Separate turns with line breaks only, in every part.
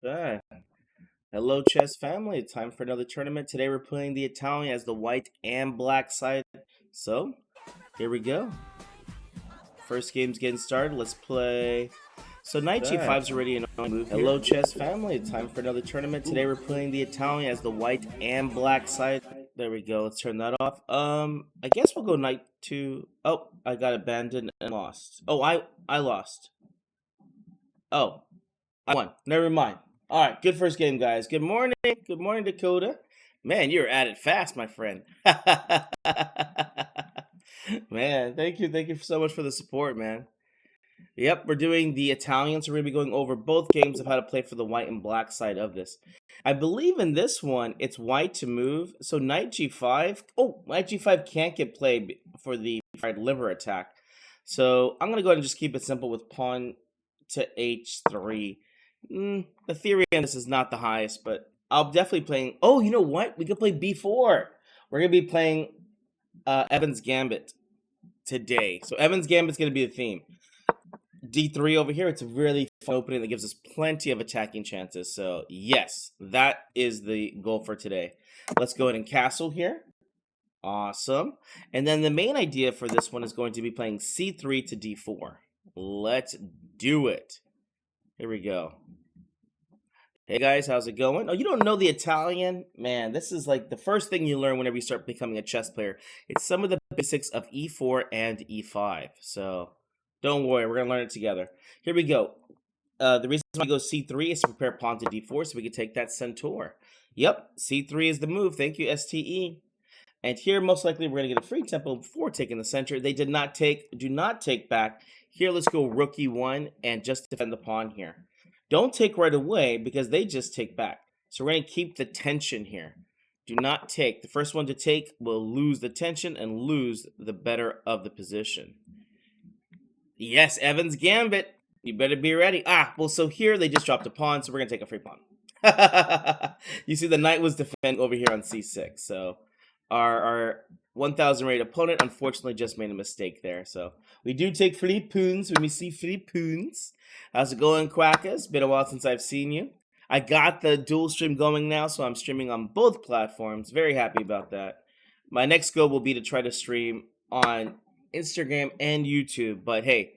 Ah, hello, chess family. Time for another tournament. Today we're playing the Italian as the white and black side. So, here we go. First game's getting started. Let's play. So, knight g5 is already an on move. Hello, chess family. Time for another tournament. Today we're playing the Italian as the white and black side. There we go. Let's turn that off. I guess we'll go knight to. Oh, I got abandoned and lost. Oh, I lost. Oh, I won. Never mind. All right, good first game, guys. Good morning. Good morning, Dakota. Man, you're at it fast, my friend. Man, thank you so much for the support, man. Yep, we're doing the Italians. We're going to be going over both games of how to play for the white and black side of this. I believe in this one, it's white to move. So knight g5. Oh, knight g5 can't get played for the liver attack. So I'm going to go ahead and just keep it simple with pawn to h3. The theory on this is not the highest, but I'll definitely playing. Oh, you know what? We could play b4. We're going to be playing Evan's Gambit today. So Evan's Gambit is going to be the theme. D3 over here, it's a really fun opening that gives us plenty of attacking chances. So yes, that is the goal for today. Let's go ahead and castle here. Awesome. And then the main idea for this one is going to be playing c3 to d4. Let's do it. Here we go. Hey guys, how's it going? Oh, you don't know the Italian? Man, this is like the first thing you learn whenever you start becoming a chess player. It's some of the basics of e4 and e5. So don't worry, we're going to learn it together. Here we go. The reason why I go c3 is to prepare pawn to d4 so we can take that centaur. Yep, c3 is the move. Thank you, STE. And here, most likely, we're going to get a free tempo before taking the center. They do not take back. Here, let's go rook e1 and just defend the pawn here. Don't take right away because they just take back. So we're going to keep the tension here. Do not take. The first one to take will lose the tension and lose the better of the position. Yes, Evan's Gambit. You better be ready. Well, so here they just dropped a pawn, so we're going to take a free pawn. You see the knight was defending over here on c6. So our 1,000 rated opponent unfortunately just made a mistake there. So we do take free poons when we see free poons. How's it going, Quackers? Been a while since I've seen you. I got the dual stream going now, so I'm streaming on both platforms. Very happy about that. My next goal will be to try to stream on Instagram and YouTube. But hey,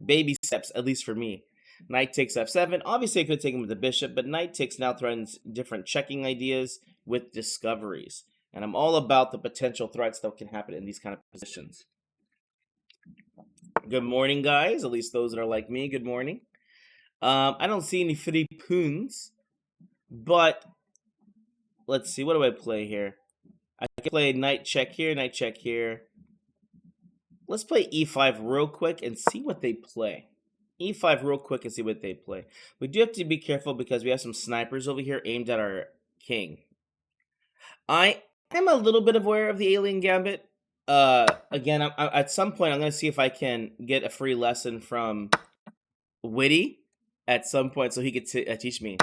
baby steps, at least for me. Knight takes f7. Obviously, I could take him with the bishop, but knight takes now threatens different checking ideas with discoveries. And I'm all about the potential threats that can happen in these kind of positions. Good morning, guys. At least those that are like me, good morning. I don't see any free poons, but let's see. What do I play here? I can play knight check here, knight check here. Let's play e5 real quick and see what they play. E5 real quick and see what they play. We do have to be careful because we have some snipers over here aimed at our king. I am a little bit aware of the alien gambit. Again, at some point, I'm going to see if I can get a free lesson from Witty at some point so he could teach me.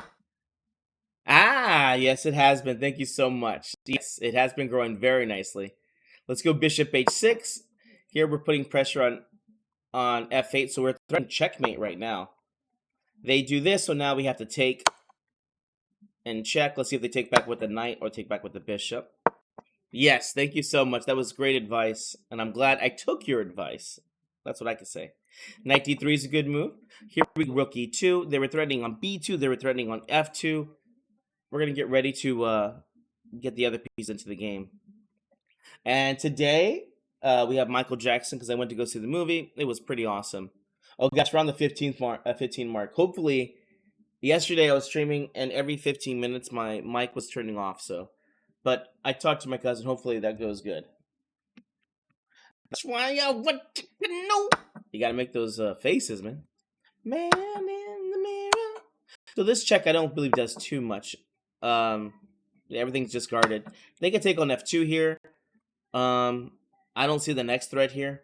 Yes, it has been. Thank you so much. Yes, it has been growing very nicely. Let's go bishop h6. Here we're putting pressure on f8, so we're threatening checkmate right now. They do this, so now we have to take and check. Let's see if they take back with the knight or take back with the bishop. Yes, thank you so much. That was great advice, and I'm glad I took your advice. That's what I can say. Knight d3 is a good move. Here we go, rook e2. They were threatening on b2. They were threatening on f2. We're going to get ready to get the other piece into the game. And today, we have Michael Jackson because I went to go see the movie. It was pretty awesome. Oh gosh, we're on the 15 mark. Hopefully, yesterday I was streaming and every 15 minutes my mic was turning off. But I talked to my cousin. Hopefully that goes good. That's why I want to know. You gotta make those faces, man. Man in the mirror. So this check I don't believe does too much. Everything's just guarded. They can take on f2 here. I don't see the next threat here.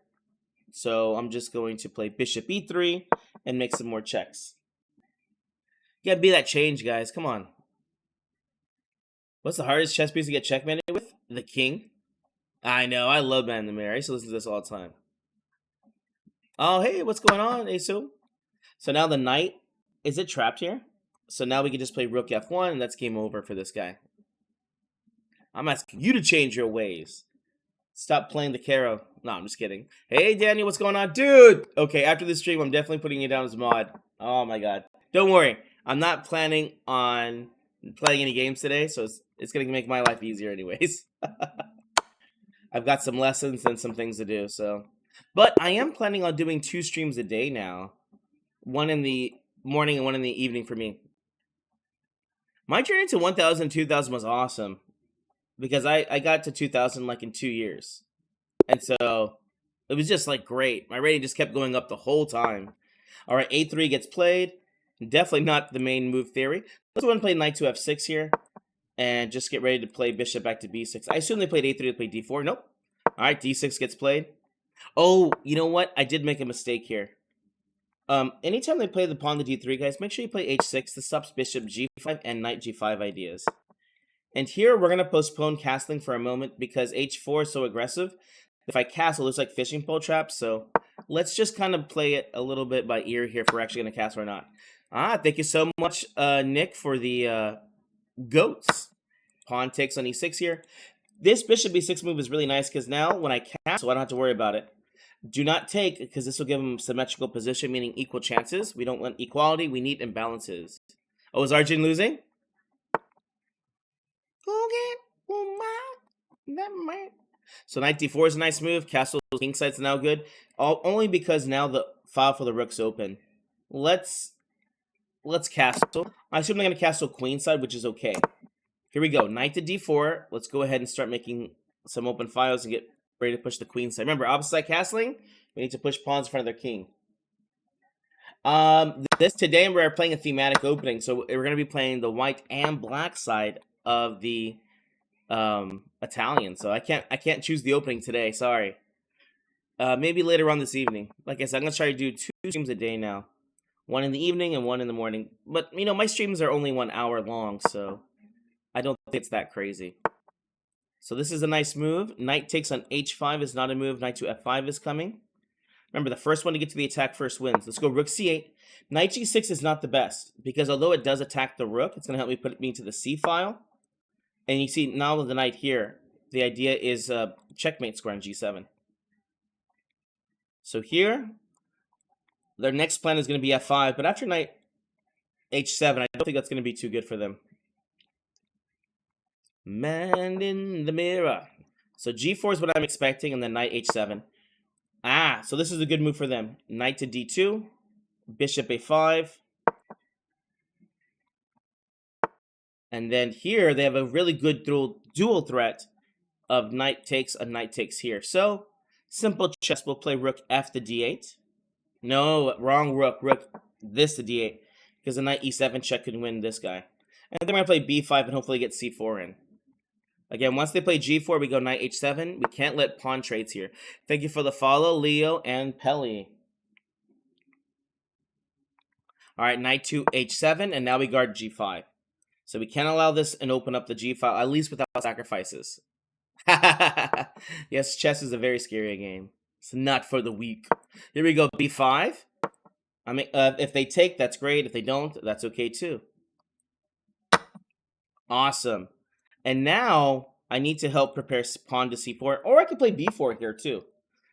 So I'm just going to play bishop e3 and make some more checks. You gotta be that change, guys. Come on. What's the hardest chess piece to get checkmated with? The king. I know. I love Man in the Mirror. I used to listen to this all the time. Oh, hey, what's going on, Asu? So now the knight. Is it trapped here? So now we can just play rook f1, and that's game over for this guy. I'm asking you to change your ways. Stop playing the Caro. No, I'm just kidding. Hey, Daniel, what's going on? Dude! Okay, after this stream, I'm definitely putting you down as mod. Oh, my God. Don't worry. I'm not planning on playing any games today, so it's going to make my life easier anyways. I've got some lessons and some things to do, so. But I am planning on doing 2 streams a day now. One in the morning and one in the evening for me. My journey to 1,000 and 2,000 was awesome. Because I got to 2,000 like in 2 years. And so it was just like great. My rating just kept going up the whole time. All right, a3 gets played. Definitely not the main move theory. Let's go and play knight to f6 here. And just get ready to play bishop back to b6. I assume they played a3 to play d4. Nope. All right, d6 gets played. Oh, you know what? I did make a mistake here. Anytime they play the pawn to d3, guys, make sure you play h6. This stops bishop g5 and knight g5 ideas. And here we're going to postpone castling for a moment because h4 is so aggressive. If I castle, it looks like fishing pole traps. So let's just kind of play it a little bit by ear here if we're actually going to castle or not. Thank you so much, Nick, for the goats. Pawn takes on e6 here. This bishop b6 move is really nice because now when I castle, I don't have to worry about it. Do not take because this will give him symmetrical position, meaning equal chances. We don't want equality. We need imbalances. Oh, is Arjun losing? So knight d4 is a nice move. Castle kingside's now good. Only because now the file for the rook's open. Let's castle. I assume I'm going to castle queenside, which is okay. Here we go. Knight to d4. Let's go ahead and start making some open files and get ready to push the queenside. Remember, opposite side castling, we need to push pawns in front of their king. Today we're playing a thematic opening, so we're going to be playing the white and black side of the Italian. So I can't choose the opening today. Sorry. Maybe later on this evening. Like I said, I'm gonna try to do 2 streams a day now. One in the evening and one in the morning. But you know, my streams are only 1 hour long, so I don't think it's that crazy. So this is a nice move. Knight takes on h5 is not a move. Knight to f5 is coming. Remember, the first one to get to the attack first wins. Let's go rook c8. Knight g6 is not the best because although it does attack the rook, it's gonna help me put me into the c file. And you see now with the knight here, the idea is checkmate square on g7. So here, their next plan is going to be f5, but after knight h7, I don't think that's going to be too good for them. Man in the mirror. So g4 is what I'm expecting, and then knight h7. So this is a good move for them. Knight to d2, bishop a5. And then here, they have a really good dual threat of knight takes and knight takes here. So, simple chess. We'll play rook f to d8. No, wrong rook. Rook this to d8. Because the knight e7 check could win this guy. And then we're going to play b5 and hopefully get c4 in. Again, once they play g4, we go knight h7. We can't let pawn trades here. Thank you for the follow, Leo and Pelly. All right, knight to h7, and now we guard g5. So we can't allow this and open up the g file, at least without sacrifices. Yes, chess is a very scary game. It's not for the weak. Here we go, b5. I mean, if they take, that's great. If they don't, that's okay too. Awesome. And now I need to help prepare pawn to c4, or I could play b4 here too.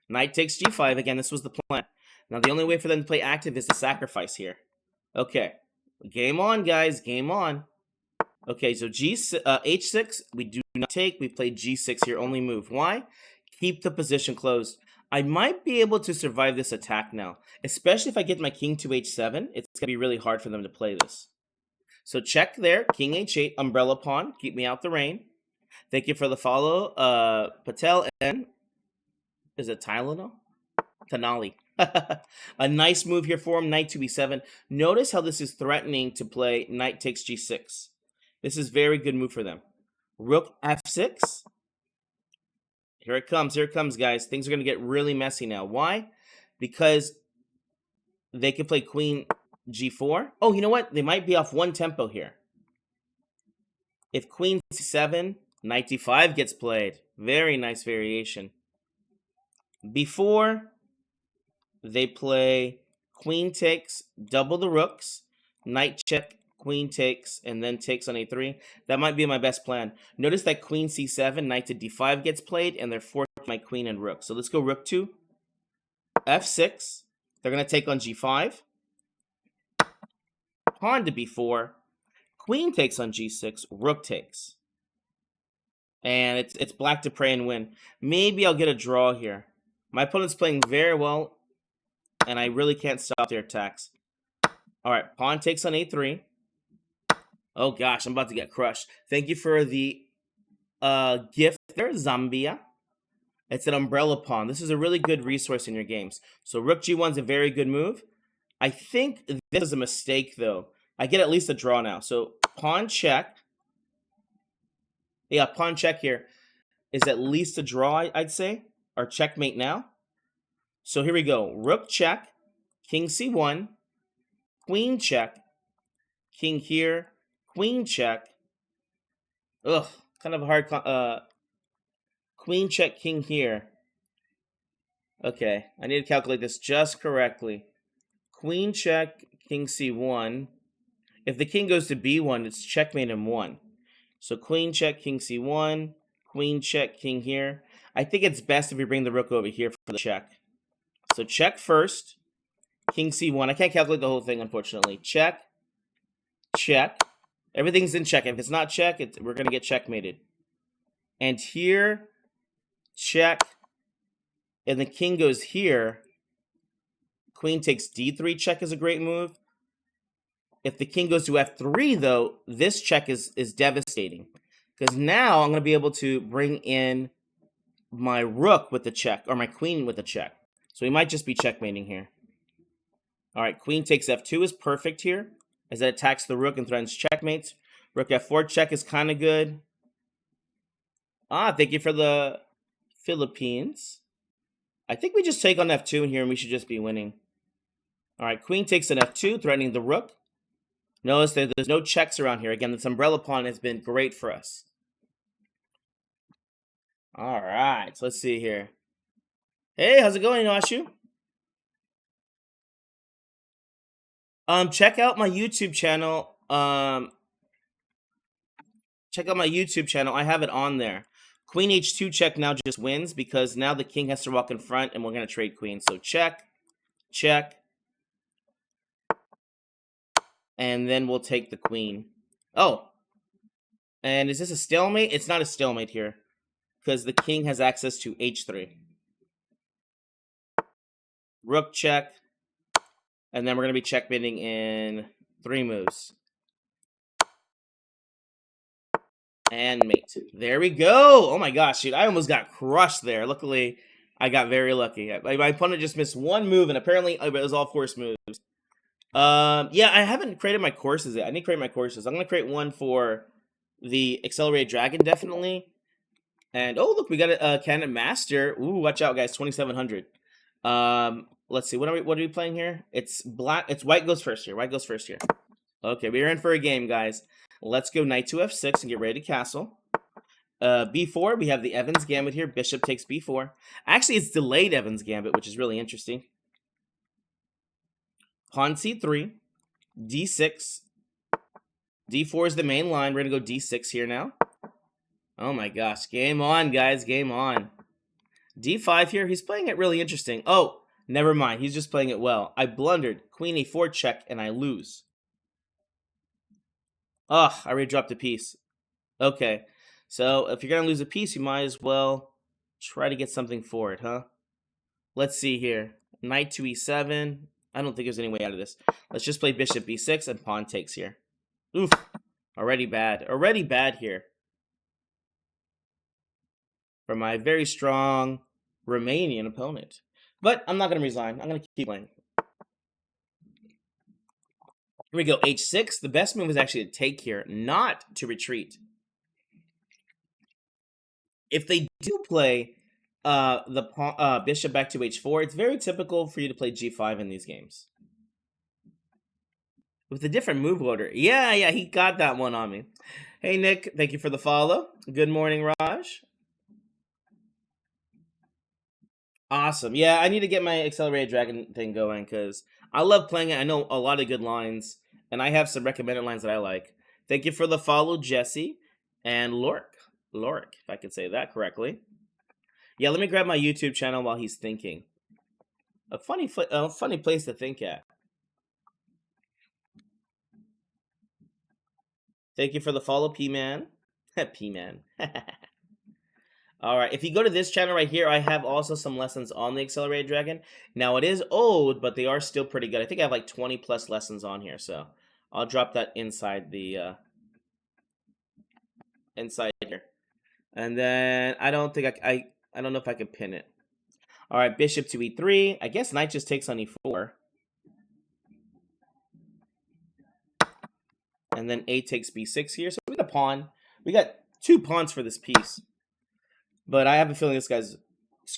Knight takes g5. Again, this was the plan. Now the only way for them to play active is to sacrifice here. Okay, game on, guys. Game on. Okay, so h6, we do not take. We play g6 here, only move. Why? Keep the position closed. I might be able to survive this attack now, especially if I get my king to h7. It's going to be really hard for them to play this. So check there, king h8, umbrella pawn. Keep me out the rain. Thank you for the follow, Patel and... Is it Tylenol? Tanali. A nice move here for him, knight to e7. Notice how this is threatening to play knight takes g6. This is very good move for them. Rook f6. Here it comes, guys. Things are going to get really messy now. Why? Because they can play queen g4. Oh, you know what? They might be off one tempo here. If queen c7, knight d5 gets played. Very nice variation. Before, they play queen takes, double the rooks, knight check, queen takes, and then takes on a3. That might be my best plan. Notice that queen c7, knight to d5 gets played, and they're forcing my queen and rook. So let's go rook 2, f6. They're going to take on g5. Pawn to b4. Queen takes on g6. Rook takes. And it's black to pray and win. Maybe I'll get a draw here. My opponent's playing very well, and I really can't stop their attacks. All right, pawn takes on a3. Oh gosh, I'm about to get crushed. Thank you for the gift there, Zambia. It's an umbrella pawn. This is a really good resource in your games. So rook g1 is a very good move. I think this is a mistake, though. I get at least a draw now. So pawn check. Yeah, pawn check here is at least a draw, I'd say. Or checkmate now. So here we go. Rook check. King c1. Queen check. King here. Queen check. Ugh, kind of a hard... queen check, king here. Okay, I need to calculate this just correctly. Queen check, king c1. If the king goes to b1, it's checkmate in 1. So queen check, king c1. Queen check, king here. I think it's best if we bring the rook over here for the check. So check first. King c1. I can't calculate the whole thing, unfortunately. Check. Check. Everything's in check. If it's not check, we're going to get checkmated. And here, check. And the king goes here. Queen takes d3 check is a great move. If the king goes to f3, though, this check is devastating. Because now I'm going to be able to bring in my rook with the check, or my queen with the check. So we might just be checkmating here. All right, queen takes f2 is perfect here, as it attacks the rook and threatens checkmates. Rook f4 check is kind of good. Thank you for the Philippines. I think we just take on f2 in here, and we should just be winning. All right, queen takes an f2, threatening the rook. Notice that there's no checks around here. Again, this umbrella pawn has been great for us. All right, so let's see here. Hey, how's it going, Ashu? Check out my YouTube channel. Check out my YouTube channel. I have it on there. Queen h2 check now just wins because now the king has to walk in front, and we're going to trade queen. So check, check. And then we'll take the queen. Oh. And is this a stalemate? It's not a stalemate here, because the king has access to h3. Rook check. And then we're going to be checkmating in 3 moves. And mate. There we go. Oh my gosh, dude. I almost got crushed there. Luckily, I got very lucky. My opponent just missed 1 move, and apparently it was all forced moves. Yeah, I haven't created my courses yet. I need to create my courses. I'm going to create one for the Accelerated Dragon, definitely. And, oh, look, we got a Canon Master. Ooh, watch out, guys. 2,700. Let's see. What are we playing here? It's black. It's white goes first here. White goes first here. Okay, we're in for a game, guys. Let's go knight to f6 and get ready to castle. B4, we have the Evans Gambit here. Bishop takes b4. Actually, it's delayed Evans Gambit, which is really interesting. Pawn c3, d6, d4 is the main line. We're going to go d6 here now. Oh my gosh. Game on, guys. Game on. d5 here. He's playing it really interesting. Oh, never mind. He's just playing it well. I blundered. Queen a4 check, and I lose. Ugh, I already dropped a piece. Okay. So if you're going to lose a piece, you might as well try to get something for it, huh? Let's see here. Knight to e7. I don't think there's any way out of this. Let's just play bishop b6 and pawn takes here. Oof. Already bad. Already bad here. For my very strong Romanian opponent. But I'm not going to resign. I'm going to keep playing. Here we go. h6. The best move is actually to take here, not to retreat. If they do play the bishop back to h4, it's very typical for you to play g5 in these games. With a different move order. Yeah, he got that one on me. Hey, Nick, thank you for the follow. Good morning, Raj. Awesome. Yeah, I need to get my Accelerated Dragon thing going because I love playing it. I know a lot of good lines. And I have some recommended lines that I like. Thank you for the follow, Jesse and Lorik, if I could say that correctly. Yeah, let me grab my YouTube channel while he's thinking. A funny place to think at. Thank you for the follow, P-Man. P-Man. All right, if you go to this channel right here, I have also some lessons on the Accelerated Dragon. Now, it is old, but they are still pretty good. I think I have like 20 plus lessons on here, so I'll drop that inside the inside here. And then I don't think I don't know if I can pin it. All right, bishop to e3. I guess knight just takes on e4. And then a takes b6 here. So we got a pawn. We got 2 pawns for this piece. But I have a feeling this guy's,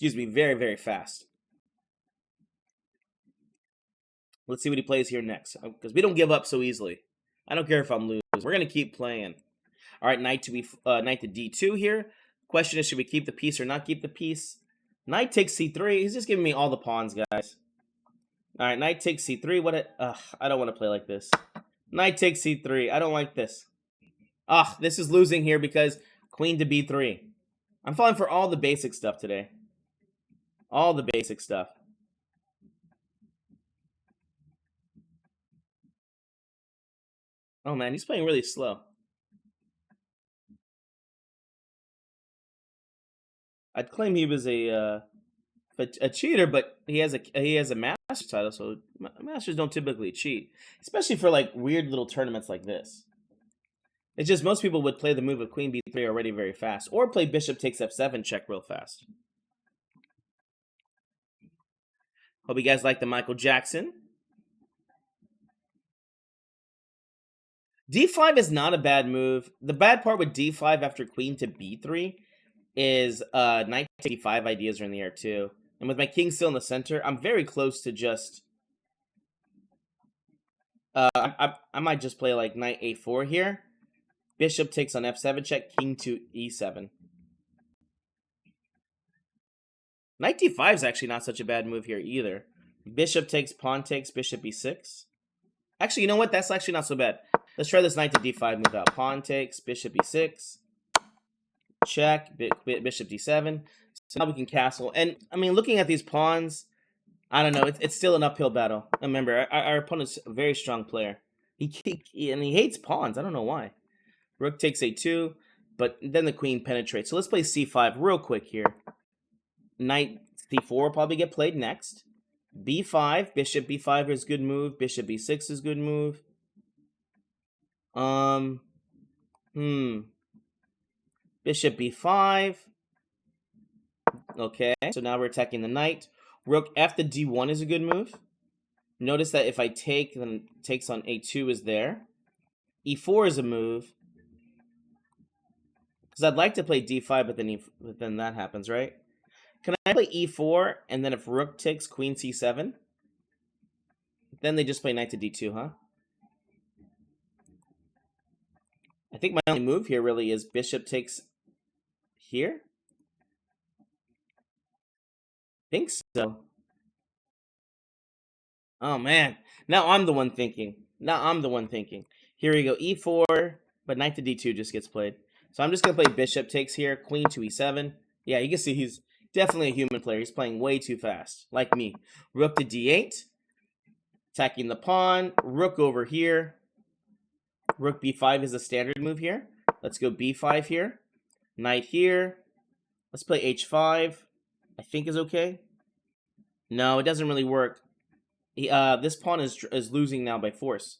very, very fast. Let's see what he plays here next. Because we don't give up so easily. I don't care if I'm losing. We're going to keep playing. All right, knight to d2 here. Question is, should we keep the piece or not keep the piece? Knight takes c3. He's just giving me all the pawns, guys. All right, knight takes c3. I don't want to play like this. Knight takes c3. I don't like this. This is losing here because queen to b3. I'm falling for all the basic stuff today. All the basic stuff. Oh, man, he's playing really slow. I'd claim he was a cheater, but he has a master title, so masters don't typically cheat, especially for like weird little tournaments like this. It's just most people would play the move of queen b3 already very fast, or play bishop takes f7 check real fast. Hope you guys like the Michael Jackson. d5 is not a bad move. The bad part with d5 after queen to b3 is knight to d5 ideas are in the air too. And with my king still in the center, I'm very close to just... I might just play like knight a4 here. Bishop takes on f7 check, king to e7. Knight d5 is actually not such a bad move here either. Bishop takes, pawn takes, bishop e6. Actually, you know what? That's actually not so bad. Let's try this knight to d5 move out. Pawn takes, bishop e6. Check, bishop d7. So now we can castle. And, I mean, looking at these pawns, I don't know. It's still an uphill battle. Remember, our opponent's a very strong player. And he hates pawns. I don't know why. Rook takes a2, but then the queen penetrates. So let's play c5 real quick here. Knight c4 will probably get played next. b5, bishop b5 is good move. Bishop b6 is good move. Bishop b5. Okay, so now we're attacking the knight. Rook f to d1 is a good move. Notice that if I take, then takes on a2 is there. e4 is a move. Because I'd like to play d5, but then that happens, right? Can I play e4, and then if rook takes, queen c7? Then they just play knight to d2, huh? I think my only move here really is bishop takes here. Think so. Oh, man. Now I'm the one thinking. Here we go, e4, but knight to d2 just gets played. So I'm just going to play bishop takes here, queen to e7. Yeah, you can see he's definitely a human player. He's playing way too fast, like me. Rook to d8, attacking the pawn. Rook over here. Rook b5 is a standard move here. Let's go b5 here. Knight here. Let's play h5. I think is okay. No, it doesn't really work. This pawn is losing now by force.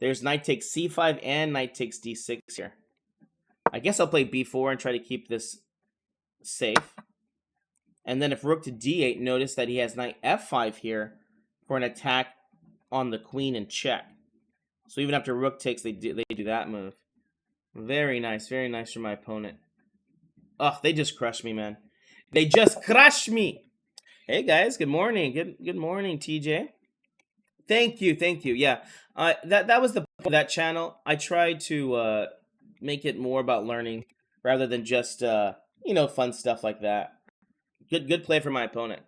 There's knight takes c5 and knight takes d6 here. I guess I'll play b4 and try to keep this safe. And then if rook to d8, notice that he has knight f5 here for an attack on the queen and check. So even after rook takes, they do that move. Very nice for my opponent. Oh, they just crushed me, man. They just crushed me. Hey guys, good morning. Good morning, TJ. Thank you. Yeah, that was the point of that channel. I tried to make it more about learning rather than just fun stuff like that. Good play for my opponent.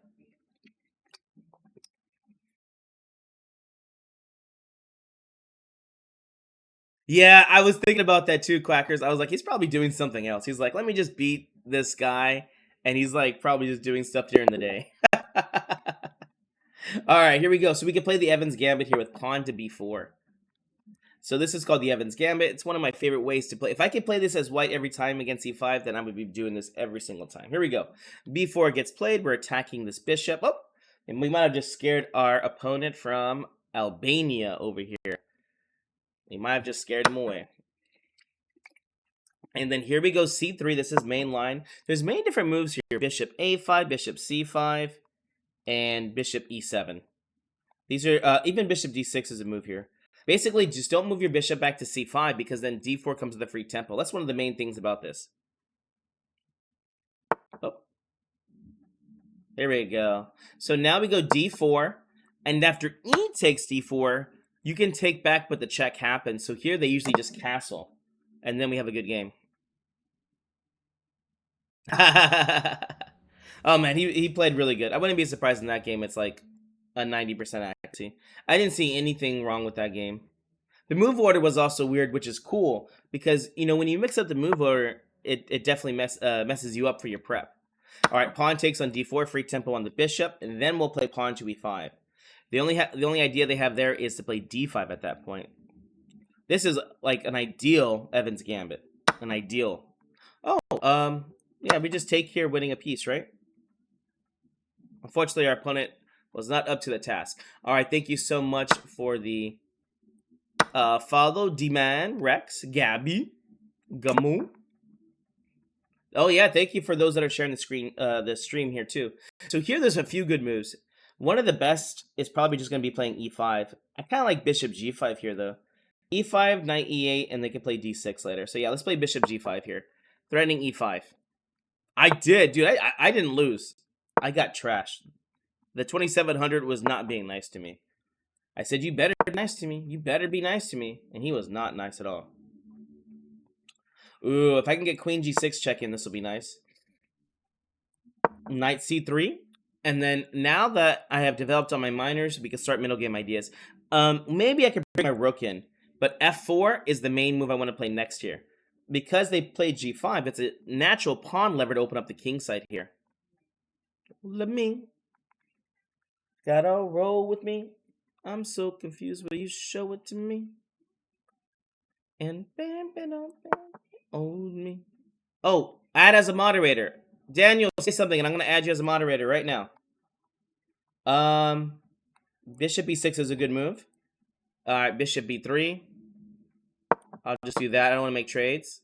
Yeah, I was thinking about that too, Quackers. I was like, he's probably doing something else. He's like, let me just beat this guy, and he's like probably just doing stuff during the day. All right, here we go. So we can play the Evans Gambit here with pawn to b4. So this is called the Evans Gambit. It's one of my favorite ways to play. If I could play this as white every time against e5, then I would be doing this every single time. Here we go. b4 gets played. We're attacking this bishop. Oh, and we might have just scared our opponent from Albania over here. We might have just scared him away. And then here we go, c3. This is main line. There's many different moves here. Bishop a5, bishop c5, and bishop e7. These are, even bishop d6 is a move here. Basically, just don't move your bishop back to c5 because then d4 comes with a free tempo. That's one of the main things about this. Oh. There we go. So now we go d4, and after e takes d4, you can take back, but the check happens. So here they usually just castle, and then we have a good game. Oh man, he played really good. I wouldn't be surprised in that game. It's like a 90% accuracy. I didn't see anything wrong with that game. The move order was also weird, which is cool because, you know, when you mix up the move order, it definitely messes you up for your prep. All right, pawn takes on d4, free tempo on the bishop, and then we'll play pawn to e5. The only idea they have there is to play d5 at that point. This is like an ideal Evans Gambit. An ideal. Oh, yeah, we just take here, winning a piece, right? Unfortunately, our opponent was not up to the task. All right, thank you so much for the follow, D-Man, Rex, Gabby, Gamu. Oh yeah, thank you for those that are sharing the stream here too. So here there's a few good moves. One of the best is probably just going to be playing e5. I kind of like bishop g5 here though. e5, knight e8, and they can play d6 later. So yeah, let's play bishop g5 here. Threatening e5. I did, dude. I didn't lose. I got trashed. The 2700 was not being nice to me. I said, you better be nice to me. You better be nice to me. And he was not nice at all. Ooh, if I can get queen g6 check in, this will be nice. Knight c3. And then now that I have developed on my minors, we can start middle game ideas. Maybe I could bring my rook in. But f4 is the main move I want to play next here. Because they played g5, it's a natural pawn lever to open up the king side here. Let me. Gotta roll with me. I'm so confused. Will you show it to me? And bam, bam, bam, own me. Oh, add as a moderator. Daniel, say something, and I'm gonna add you as a moderator right now. Bishop e6 is a good move. All right, bishop b3. I'll just do that. I don't want to make trades.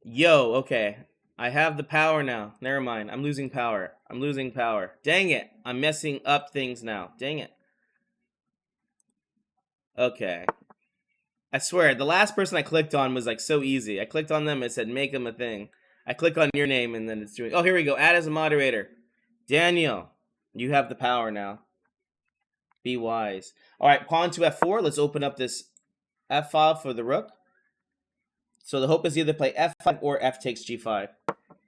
Yo, okay. I have the power now. Never mind. I'm losing power. I'm losing power. Dang it. I'm messing up things now. Dang it. Okay. I swear, the last person I clicked on was like so easy. I clicked on them and said, make them a thing. I click on your name and then it's doing... Oh, here we go. Add as a moderator. Daniel, you have the power now. Be wise. All right, pawn to f4. Let's open up this f file for the rook. So the hope is either play f5 or f takes g5.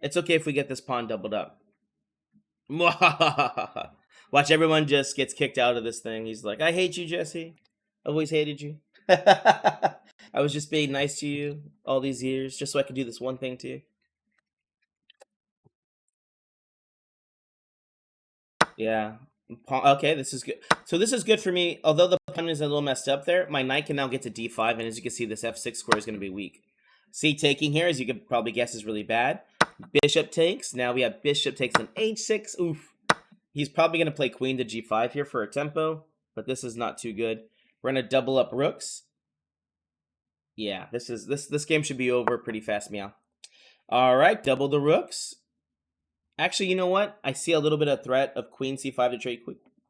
It's okay if we get this pawn doubled up. Watch, everyone just gets kicked out of this thing. He's like, I hate you, Jesse. I've always hated you. I was just being nice to you all these years just so I could do this one thing to you. Yeah. Okay, this is good. So this is good for me. Although the pawn is a little messed up there, my knight can now get to d5, and as you can see, this f6 square is going to be weak. C taking here, as you could probably guess, is really bad. Bishop takes. Now we have bishop takes on h6. Oof. He's probably going to play queen to g5 here for a tempo, but this is not too good. We're going to double up rooks. Yeah, this game should be over pretty fast, meow. All right, double the rooks. Actually, you know what? I see a little bit of threat of queen c5 to trade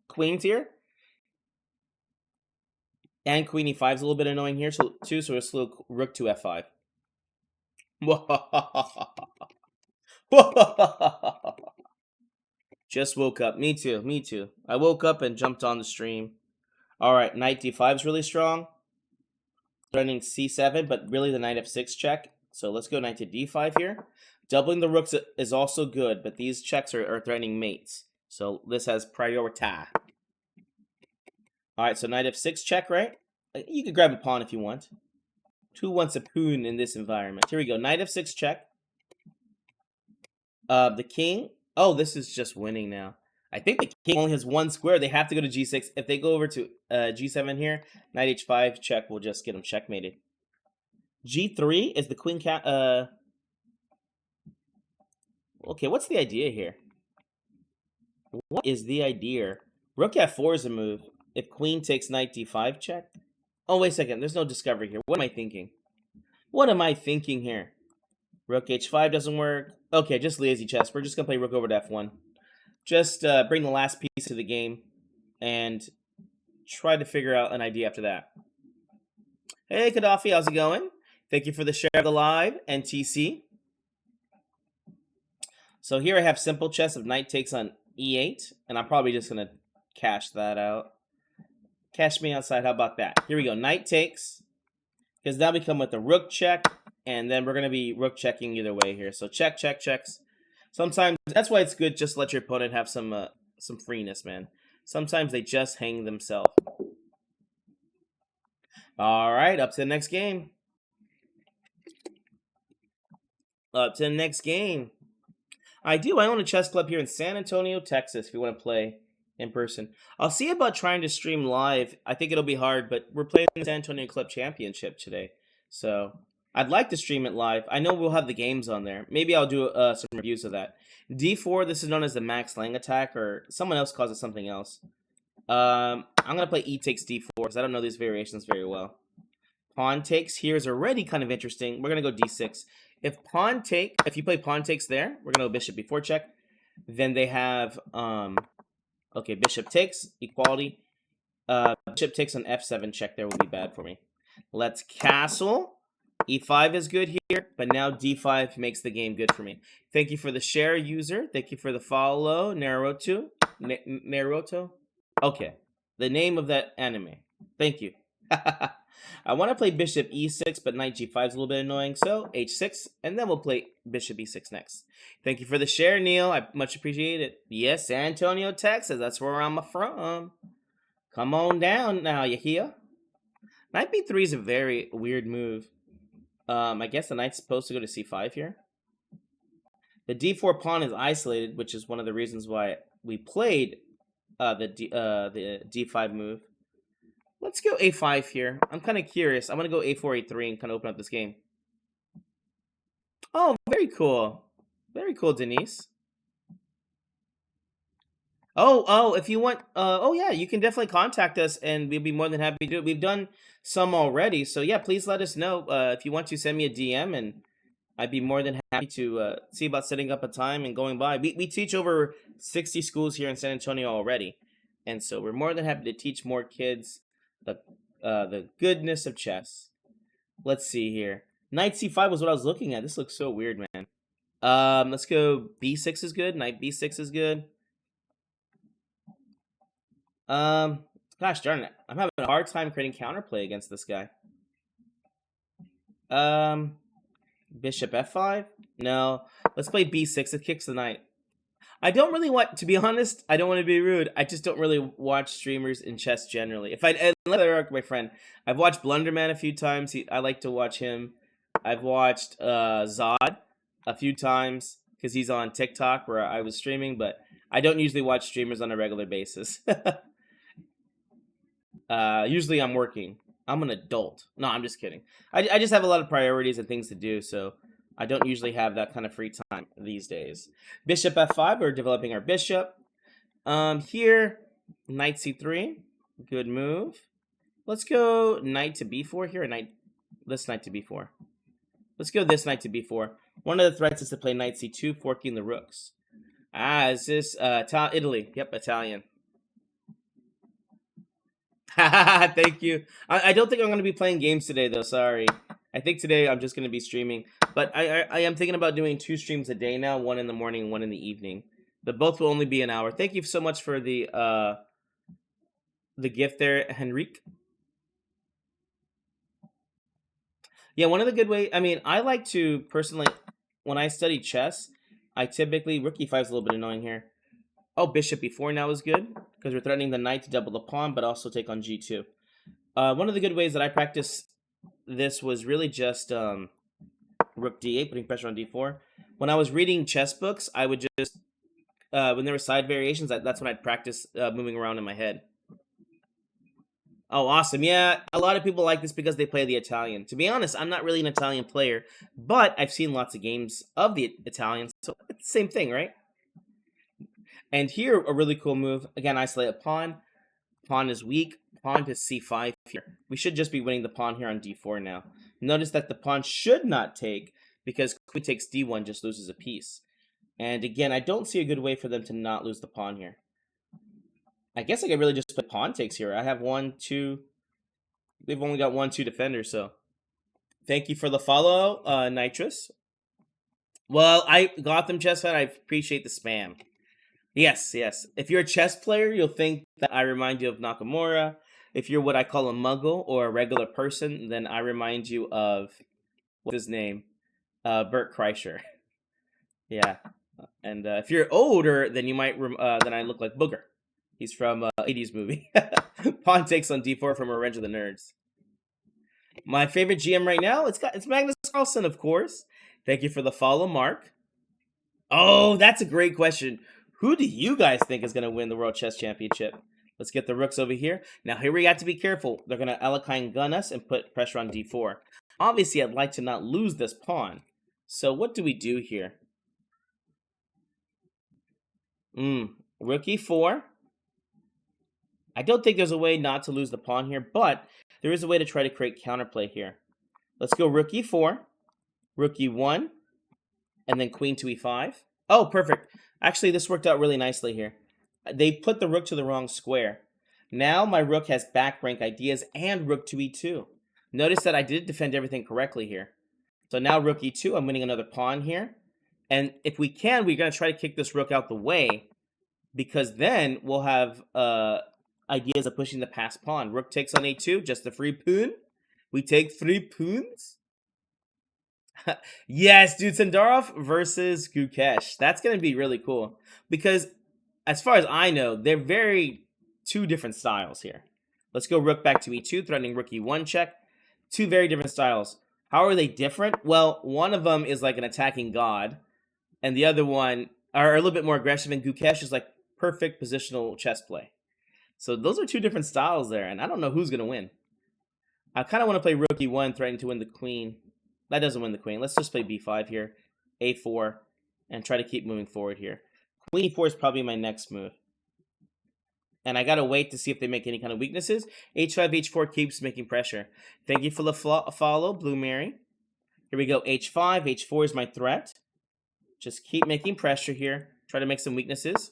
queens here. And queen e5 is a little bit annoying here too, so we'll slow rook to f5. Just woke up. Me too. Me too. I woke up and jumped on the stream. All right, knight d5 is really strong. Threatening c7, but really the knight f6 check. So let's go knight to d5 here. Doubling the rooks is also good, but these checks are threatening mates. So this has priority. All right, so knight f6 check, right? You can grab a pawn if you want. Who wants a poon in this environment? Here we go. Knight f6 check. The king. Oh, this is just winning now. I think the king only has one square. They have to go to g6. If they go over to g7 here, knight h5 check will just get them checkmated. g3 is the queen Okay, what's the idea here? What is the idea? Rook f4 is a move. If queen takes knight d5 check. Oh, wait a second. There's no discovery here. What am I thinking? What am I thinking here? Rook h5 doesn't work. Okay, just lazy chess. We're just going to play rook over to f1. Just bring the last piece to the game and try to figure out an idea after that. Hey, Gaddafi, how's it going? Thank you for the share of the live, NTC. So here I have simple chess of knight takes on e8, and I'm probably just going to cash that out. Cash me outside, how about that? Here we go, knight takes, because now we come with the rook check, and then we're going to be rook checking either way here. So check, check, checks. Sometimes, that's why it's good just let your opponent have some freeness, man. Sometimes they just hang themselves. All right, up to the next game. Up to the next game. I own a chess club here in San Antonio, Texas, if you want to play in person. I'll see about trying to stream live. I think it'll be hard, but we're playing the San Antonio Club Championship today. So I'd like to stream it live. I know we'll have the games on there. Maybe I'll do some reviews of that. D4, this is known as the Max Lang attack, or someone else calls it something else. I'm going to play E takes D4, because I don't know these variations very well. Pawn takes here is already kind of interesting. We're going to go D6. If you play pawn takes there, we're going to go bishop b4 check. Then they have, okay, bishop takes, equality. Bishop takes on f7 check there will be bad for me. Let's castle. E5 is good here, but now D5 makes the game good for me. Thank you for the share, user. Thank you for the follow, Naruto. Naruto? Okay, the name of that anime. Thank you. I want to play bishop e6, but knight g5 is a little bit annoying, so h6, and then we'll play bishop e6 next. Thank you for the share, Neil. I much appreciate it. Yes, San Antonio, Texas. That's where I'm from. Come on down now, you hear? Knight b3 is a very weird move. I guess the knight's supposed to go to c5 here. The d4 pawn is isolated, which is one of the reasons why we played the d5 move. Let's go a5 here. I'm kind of curious. I'm going to go a4, a3 and kind of open up this game. Oh, very cool. Very cool, Denise. Oh, if you want, oh yeah, you can definitely contact us and we'll be more than happy to do it. We've done some already, so yeah, please let us know if you want to send me a DM, and I'd be more than happy to see about setting up a time and going by. We teach over 60 schools here in San Antonio already, and so we're more than happy to teach more kids the goodness of chess. Let's see here. Knight c5 was what I was looking at. This looks so weird, man. Let's go b6 is good. Knight b6 is good. Gosh darn it. I'm having a hard time creating counterplay against this guy. Bishop f5? No. Let's play b6. It kicks the knight. I don't really want, to be honest, I don't want to be rude. I just don't really watch streamers in chess generally. Unless I my friend. I've watched Blunderman a few times. I like to watch him. I've watched Zod a few times because he's on TikTok where I was streaming, but I don't usually watch streamers on a regular basis. Usually I'm working. I'm an adult. No, I'm just kidding. I just have a lot of priorities and things to do, so I don't usually have that kind of free time these days. Bishop f5, we're developing our bishop. Here, knight c3, good move. Let's go knight to b4 here, or this knight to b4. Let's go this knight to b4. One of the threats is to play knight c2, forking the rooks. Is this Italy? Yep, Italian. Thank you. I don't think I'm going to be playing games today, though. Sorry. I think today I'm just going to be streaming. But I am thinking about doing 2 streams a day now, one in the morning and one in the evening. But both will only be an hour. Thank you so much for the gift there, Henrique. Yeah, one of the good ways, I mean, I like to personally, when I study chess, I typically, rook e5 is a little bit annoying here. Oh, bishop e4 now is good, because we're threatening the knight to double the pawn, but also take on g2. One of the good ways that I practice this was really just rook d8, putting pressure on d4. When I was reading chess books, I would just, when there were side variations, that's when I'd practice moving around in my head. Oh, awesome. Yeah, a lot of people like this because they play the Italian. To be honest, I'm not really an Italian player, but I've seen lots of games of the Italians, so it's the same thing, right? And here, a really cool move. Again, isolate a pawn. Pawn is weak. Pawn to c5 here. We should just be winning the pawn here on d4 now. Notice that the pawn should not take, because queen takes d1 just loses a piece. And again, I don't see a good way for them to not lose the pawn here. I guess I could really just play pawn takes here. I have 1, 2. They've only got 1, 2 defenders, so. Thank you for the follow, Nitrous. Well, I got them, chess fan. I appreciate the spam. Yes, yes. If you're a chess player, you'll think that I remind you of Nakamura. If you're what I call a muggle or a regular person, then I remind you of, what's his name? Bert Kreischer. Yeah. And if you're older, then you might, then I look like Booger. He's from 80s movie. Pawn takes on d4 from Revenge of the Nerds. My favorite GM right now, it's Magnus Carlsen, of course. Thank you for the follow, Mark. Oh, that's a great question. Who do you guys think is going to win the World Chess Championship? Let's get the rooks over here. Now, here we got to be careful. They're going to Alekhine gun us and put pressure on d4. Obviously, I'd like to not lose this pawn. So what do we do here? Rook e4. I don't think there's a way not to lose the pawn here, but there is a way to try to create counterplay here. Let's go rook e4, rook e1, and then queen to e5. Oh, perfect. Actually, this worked out really nicely here. They put the rook to the wrong square. Now my rook has back rank ideas and rook to e2. Notice that I did defend everything correctly here. So now rook e2, I'm winning another pawn here. And if we can, we're going to try to kick this rook out the way, because then we'll have ideas of pushing the passed pawn. Rook takes on a2, just a free pawn. We take 3 pawns. Yes, dude, Sendarov versus Gukesh. That's going to be really cool. Because as far as I know, they're very two different styles here. Let's go rook back to e2, threatening rook e1 check. Two very different styles. How are they different? Well, one of them is like an attacking god, and the other one are a little bit more aggressive, and Gukesh is like perfect positional chess play. So those are two different styles there, and I don't know who's going to win. I kind of want to play rook e1, threatening to win the queen. That doesn't win the queen. Let's just play b5 here, a4, and try to keep moving forward here. Queen e4 is probably my next move. And I got to wait to see if they make any kind of weaknesses. h5, h4 keeps making pressure. Thank you for the follow, Blue Mary. Here we go, h5. h4 is my threat. Just keep making pressure here. Try to make some weaknesses.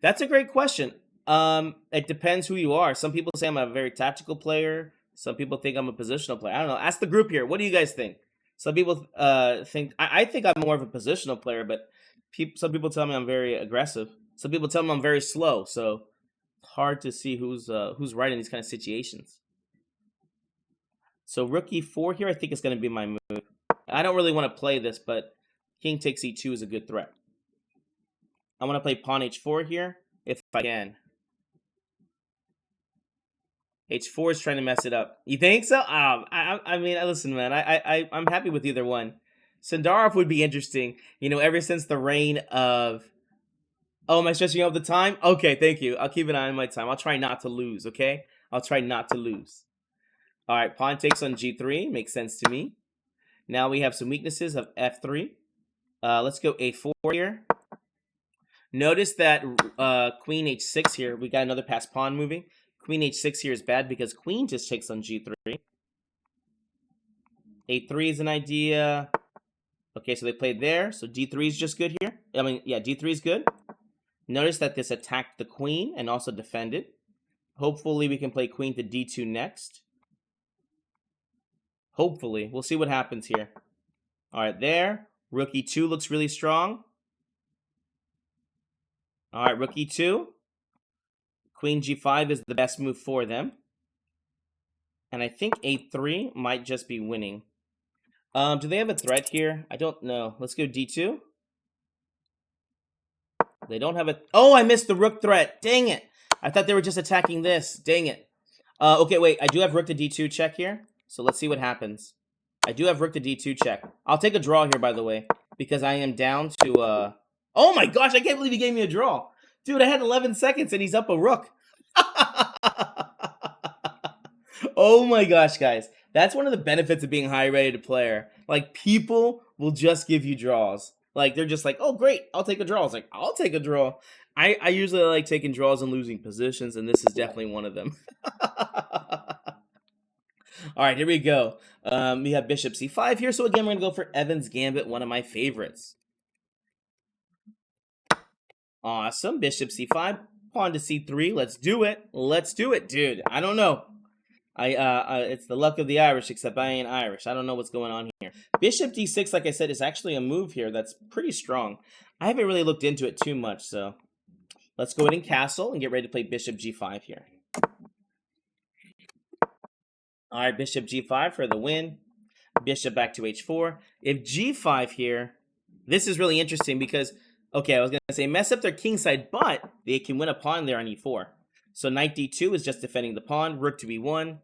That's a great question. It depends who you are. Some people say I'm a very tactical player. Some people think I'm a positional player. I don't know. Ask the group here. What do you guys think? Some people think... I think I'm more of a positional player, but some people tell me I'm very aggressive. Some people tell me I'm very slow, so hard to see who's right in these kind of situations. So rook e4 here, I think is going to be my move. I don't really want to play this, but king takes e2 is a good threat. I want to play pawn h4 here, if I can. h4 is trying to mess it up. You think so? I mean, listen, man, I'm happy with either one. Sendarov would be interesting. You know, ever since the reign of... Oh, am I stretching out the time? Okay, thank you. I'll keep an eye on my time. I'll try not to lose, okay? I'll try not to lose. All right, pawn takes on g3. Makes sense to me. Now we have some weaknesses of f3. Let's go a4 here. Notice that queen h6 here. We got another passed pawn moving. Queen h6 here is bad because queen just takes on g3. a3 is an idea. Okay, so they played there. So d3 is just good here. I mean, yeah, d3 is good. Notice that this attacked the queen and also defended. Hopefully we can play queen to d2 next. Hopefully. We'll see what happens here. All right, there. Rook e2 looks really strong. All right, rook e2. Queen g5 is the best move for them. And I think a3 might just be winning. Do they have a threat here? I don't know. Let's go d2. They don't have a... Oh, I missed the rook threat. Dang it. I thought they were just attacking this. Dang it. Okay, wait. I do have rook to d2 check here. So let's see what happens. I do have rook to d2 check. I'll take a draw here, by the way, because I am down to... Oh my gosh, I can't believe he gave me a draw. Dude, I had 11 seconds and he's up a rook. Oh my gosh, guys. That's one of the benefits of being high-rated player. Like, people will just give you draws. Like, they're just like, oh, great, I'll take a draw. I was like, I'll take a draw. I usually like taking draws and losing positions, and this is definitely one of them. All right, here we go. We have bishop c5 here. So again, we're going to go for Evan's Gambit, one of my favorites. Awesome. Bishop c5, pawn to c3. Let's do it. Let's do it, dude. I don't know. It's the luck of the Irish, except I ain't Irish. I don't know what's going on here. Bishop d6, like I said, is actually a move here that's pretty strong. I haven't really looked into it too much, so let's go ahead and castle and get ready to play bishop g5 here. All right, bishop g5 for the win. Bishop back to h4. If g5 here, this is really interesting because, okay, I was going to say mess up their king side, but they can win a pawn there on e4. So knight d2 is just defending the pawn. Rook to b1.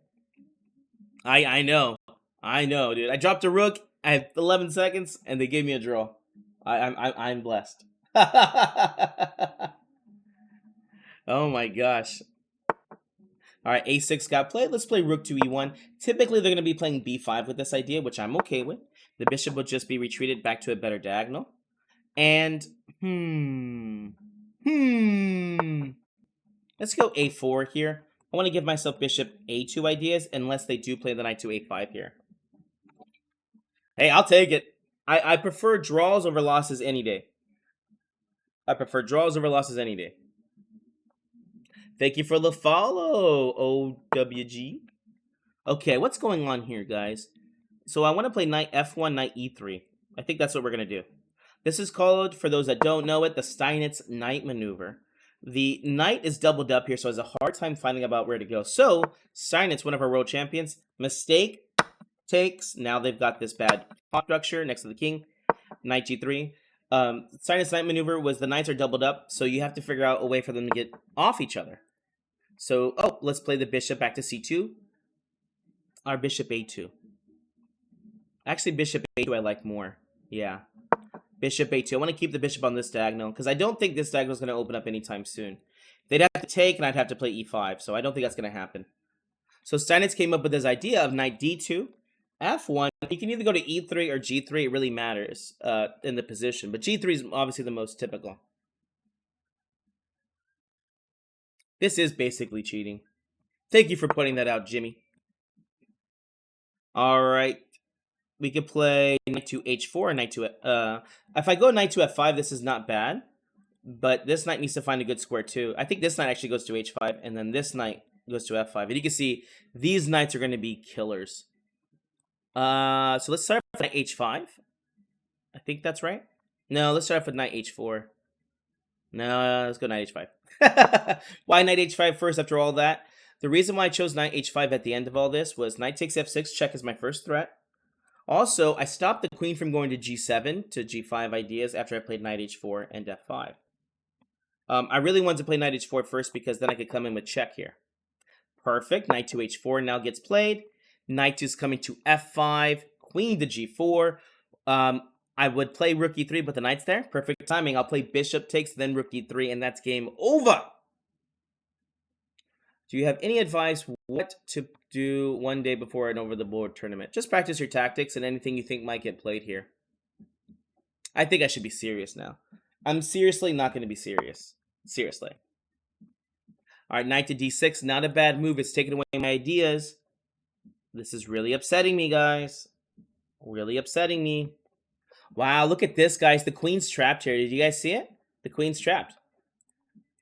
I know, dude. I dropped a rook. I have 11 seconds, and they gave me a draw. I'm blessed. Oh my gosh. All right, a6 got played. Let's play rook to e1. Typically, they're going to be playing b5 with this idea, which I'm okay with. The bishop will just be retreated back to a better diagonal. And, let's go a4 here. I want to give myself bishop a2 ideas, unless they do play the knight to a5 here. Hey, I'll take it. I prefer draws over losses any day. I prefer draws over losses any day. Thank you for the follow, OWG. Okay, what's going on here, guys? So I want to play knight f1, knight e3. I think that's what we're going to do. This is called, for those that don't know it, the Steinitz knight maneuver. The knight is doubled up here, so has a hard time finding about where to go. So, Steinitz, one of our world champions, mistake, takes. Now they've got this bad pawn structure next to the king. Knight g3. Steinitz knight maneuver was the knights are doubled up, so you have to figure out a way for them to get off each other. So, let's play the bishop back to c2. Our bishop a2. Actually, bishop a2 I like more. Yeah. Bishop a2. I want to keep the bishop on this diagonal, because I don't think this diagonal is going to open up anytime soon. They'd have to take, and I'd have to play e5, so I don't think that's going to happen. So Steinitz came up with this idea of knight d2, f1. You can either go to e3 or g3. It really matters in the position, but g3 is obviously the most typical. This is basically cheating. Thank you for pointing that out, Jimmy. All right. We could play knight to h4 or knight to... if I go knight to f5, this is not bad. But this knight needs to find a good square too. I think this knight actually goes to h5, and then this knight goes to f5. And you can see, these knights are going to be killers. So let's start off with knight h5. I think that's right. No, let's start off with knight h4. No, let's go knight h5. Why knight h5 first after all that? The reason why I chose knight h5 at the end of all this was knight takes f6 check is my first threat. Also, I stopped the queen from going to g7 to g5 ideas after I played knight h4 and f5. I really wanted to play knight h4 first because then I could come in with check here. Perfect. Knight to h4 now gets played. Knight is coming to f5. Queen to g4. I would play rook e3, but the knight's there. Perfect timing. I'll play bishop takes, then rook e3, and that's game over. Do you have any advice what to do one day before an over-the-board tournament? Just practice your tactics and anything you think might get played here. I think I should be serious now. I'm seriously not going to be serious. Seriously. All right, knight to d6. Not a bad move. It's taking away my ideas. This is really upsetting me, guys. Really upsetting me. Wow, look at this, guys. The queen's trapped here. Did you guys see it? The queen's trapped.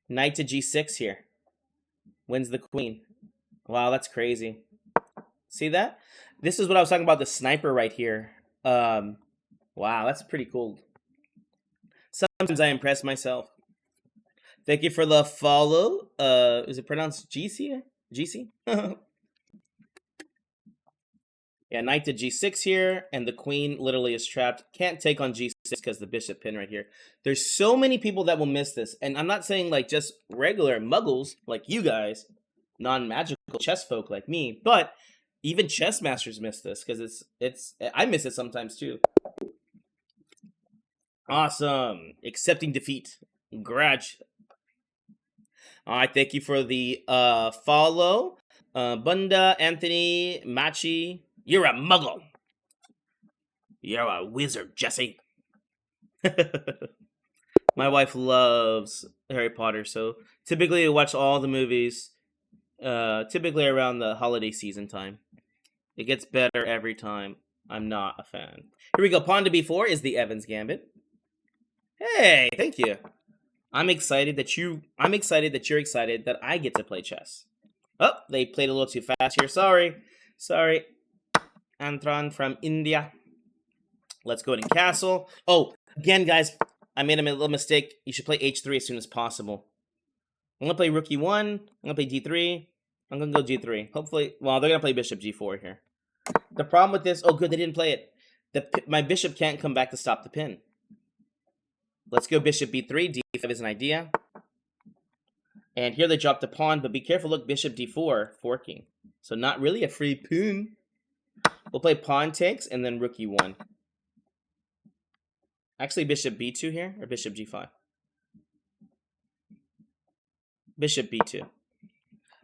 Knight to g6 here. Wins the queen. Wow, that's crazy. See that? This is what I was talking about, the sniper right here. Wow, that's pretty cool. Sometimes I impress myself. Thank you for the follow. Is it pronounced GC? GC? Yeah, knight to g6 here, and the queen literally is trapped. Can't take on g6 because the bishop pin right here. There's so many people that will miss this, and I'm not saying like just regular muggles like you guys. non-magical chess folk like me, but even chess masters miss this because I miss it sometimes too. Awesome. Accepting defeat. Grudge. All right, thank you for the follow. Bunda, Anthony, Machi. You're a muggle. You're a wizard, Jesse. My wife loves Harry Potter, so typically I watch all the movies typically around the holiday season time. It gets better every time. I'm not a fan. Here we go. Pawn to b4 is the Evans Gambit. Hey, thank you. I'm excited that you're excited that I get to play chess. Oh, they played a little too fast here. Sorry. Antron from India. Let's go to castle. Oh, again, guys, I made a little mistake. You should play h3 as soon as possible. I'm going to play rook e1. I'm going to play d3. I'm going to go g3. Hopefully, well, they're going to play bishop g4 here. The problem with this, oh, good, they didn't play it. My bishop can't come back to stop the pin. Let's go bishop b3. d5 is an idea. And here they drop the pawn, but be careful. Look, bishop d4, forking. So not really a free pawn. We'll play pawn takes and then rook e1. Actually, bishop b2 here, or bishop g5? Bishop b2.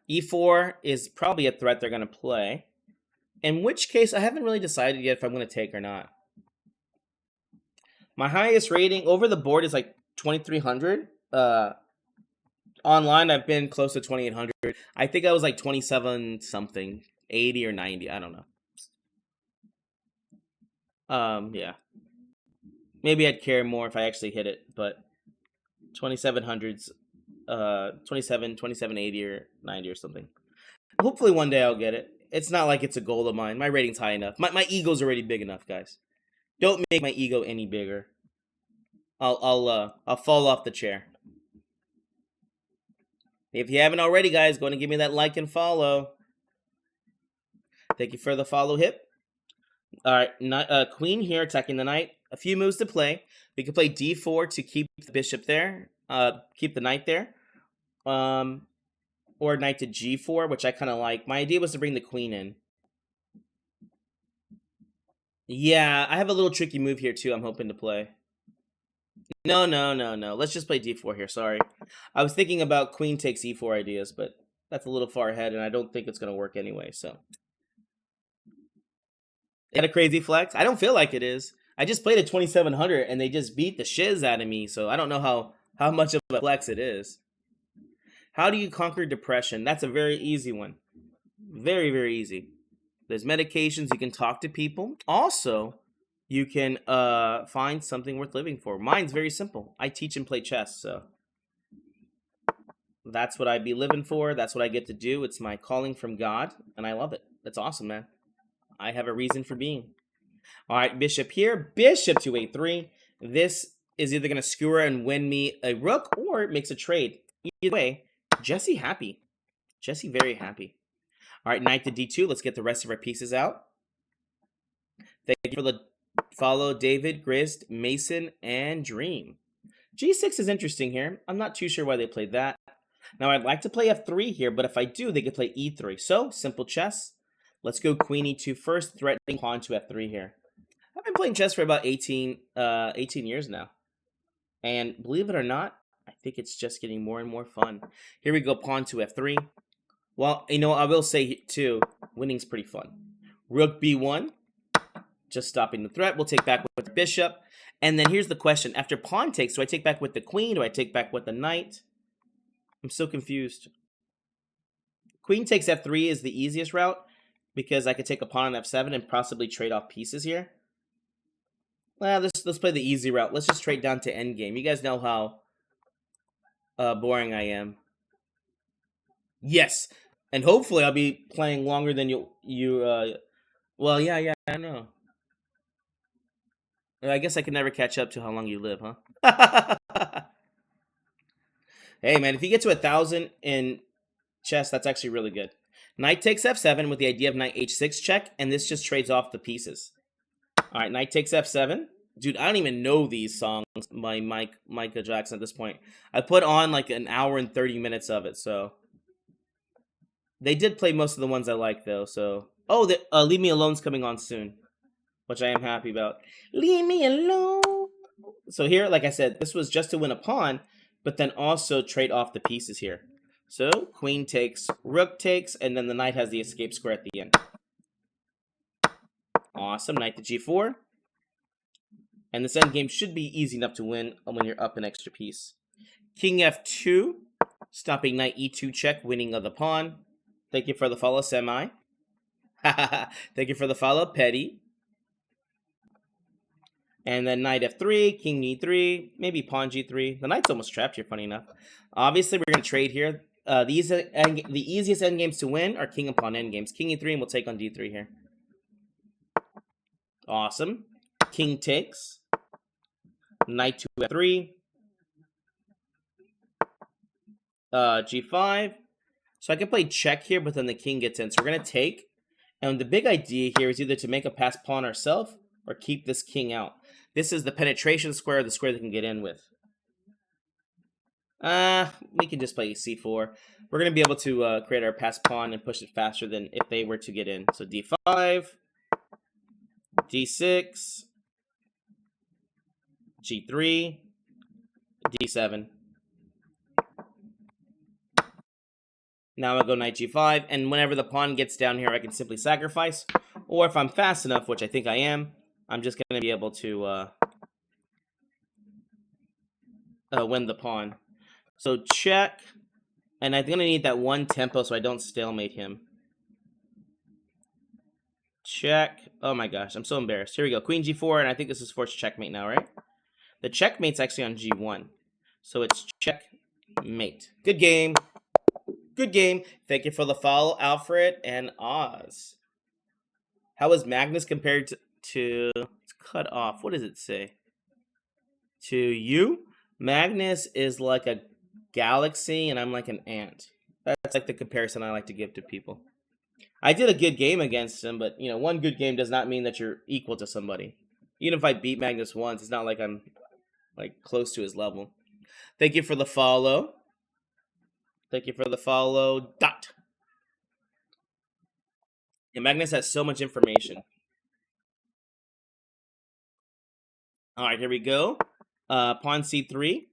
e4 is probably a threat they're going to play. In which case, I haven't really decided yet if I'm going to take or not. My highest rating over the board is like 2,300. Online, I've been close to 2,800. I think I was like 27 something, 80 or 90. I don't know. Yeah. Maybe I'd care more if I actually hit it, but 2,700s, 2780 or 90 or something. Hopefully one day I'll get it. It's not like it's a goal of mine. My rating's high enough. My ego's already big enough, guys. Don't make my ego any bigger. I'll fall off the chair. If you haven't already, guys, go and give me that like and follow. Thank you for the follow, Hip. All right, queen here attacking the knight. A few moves to play. We can play d4 to keep the bishop there, keep the knight there, or knight to g4, which I kind of like. My idea was to bring the queen in. Yeah, I have a little tricky move here too. I'm hoping to play. No. Let's just play d4 here. Sorry, I was thinking about queen takes e4 ideas, but that's a little far ahead, and I don't think it's gonna work anyway. So, is that a crazy flex? I don't feel like it is. I just played a 2,700 and they just beat the shiz out of me, so I don't know how much of a flex it is. How do you conquer depression? That's a very easy one. Very, very easy. There's medications. You can talk to people. Also, you can find something worth living for. Mine's very simple. I teach and play chess, so that's what I'd be living for. That's what I get to do. It's my calling from God, and I love it. That's awesome, man. I have a reason for being. All right, bishop here. Bishop to a3. This is either going to skewer and win me a rook, or it makes a trade. Either way, Jesse happy. Jesse very happy. All right, knight to d2. Let's get the rest of our pieces out. Thank you for the follow, David, Grist, Mason, and Dream. g6 is interesting here. I'm not too sure why they played that. Now, I'd like to play f3 here, but if I do, they could play e3. So, simple chess. Let's go queen e2 first, threatening pawn to f3 here. I've been playing chess for about 18 years now. And believe it or not, I think it's just getting more and more fun. Here we go, pawn to f3. Well, you know, I will say, too, winning's pretty fun. Rook b1, just stopping the threat. We'll take back with the bishop. And then here's the question. After pawn takes, do I take back with the queen? Do I take back with the knight? I'm so confused. Queen takes f3 is the easiest route, because I could take a pawn on f7 and possibly trade off pieces here. Well, let's play the easy route. Let's just trade down to endgame. You guys know how boring I am. Yes, and hopefully I'll be playing longer than well, yeah, I know. I guess I can never catch up to how long you live, huh? Hey, man, if you get to 1,000 in chess, that's actually really good. Knight takes f7 with the idea of knight h6 check, and this just trades off the pieces. All right, knight takes f7. Dude, I don't even know these songs by Micah Jackson at this point. I put on like an hour and 30 minutes of it, so They did play most of the ones I like, though, so... Oh, the Leave Me Alone's coming on soon, which I am happy about. Leave me alone! So here, like I said, this was just to win a pawn, but then also trade off the pieces here. So, queen takes, rook takes, and then the knight has the escape square at the end. Awesome, knight to g4. And this endgame should be easy enough to win when you're up an extra piece. King f2, stopping knight e2 check, winning of the pawn. Thank you for the follow, Semi. Thank you for the follow, Petty. And then knight f3, king e3, maybe pawn g3. The knight's almost trapped here, funny enough. Obviously, we're going to trade here. The easiest endgames to win are king and pawn endgames. King e3, and we'll take on d3 here. Awesome. King takes. Knight to f3. G5. So I can play check here, but then the king gets in. So we're going to take. And the big idea here is either to make a pass pawn ourselves or keep this king out. This is the penetration square, the square they can get in with. We can just play c4. We're going to be able to create our pass pawn and push it faster than if they were to get in. So d5, d6, g3, d7. Now I'll go knight g5, and whenever the pawn gets down here, I can simply sacrifice. Or if I'm fast enough, which I think I am, I'm just going to be able to win the pawn. So check, and I'm going to need that one tempo so I don't stalemate him. Check. Oh my gosh, I'm so embarrassed. Here we go. Queen g4, and I think this is forced checkmate now, right? The checkmate's actually on g1. So it's checkmate. Good game. Good game. Thank you for the follow, Alfred and Oz. How is Magnus compared to it's cut off? What does it say? To you? Magnus is like a galaxy, and I'm like an ant. That's like the comparison I like to give to people. I did a good game against him, but, you know, one good game does not mean that you're equal to somebody. Even if I beat Magnus once, it's not like I'm, like, close to his level. Thank you for the follow. Thank you for the follow. Dot. And Magnus has so much information. All right, here we go. Pawn c3.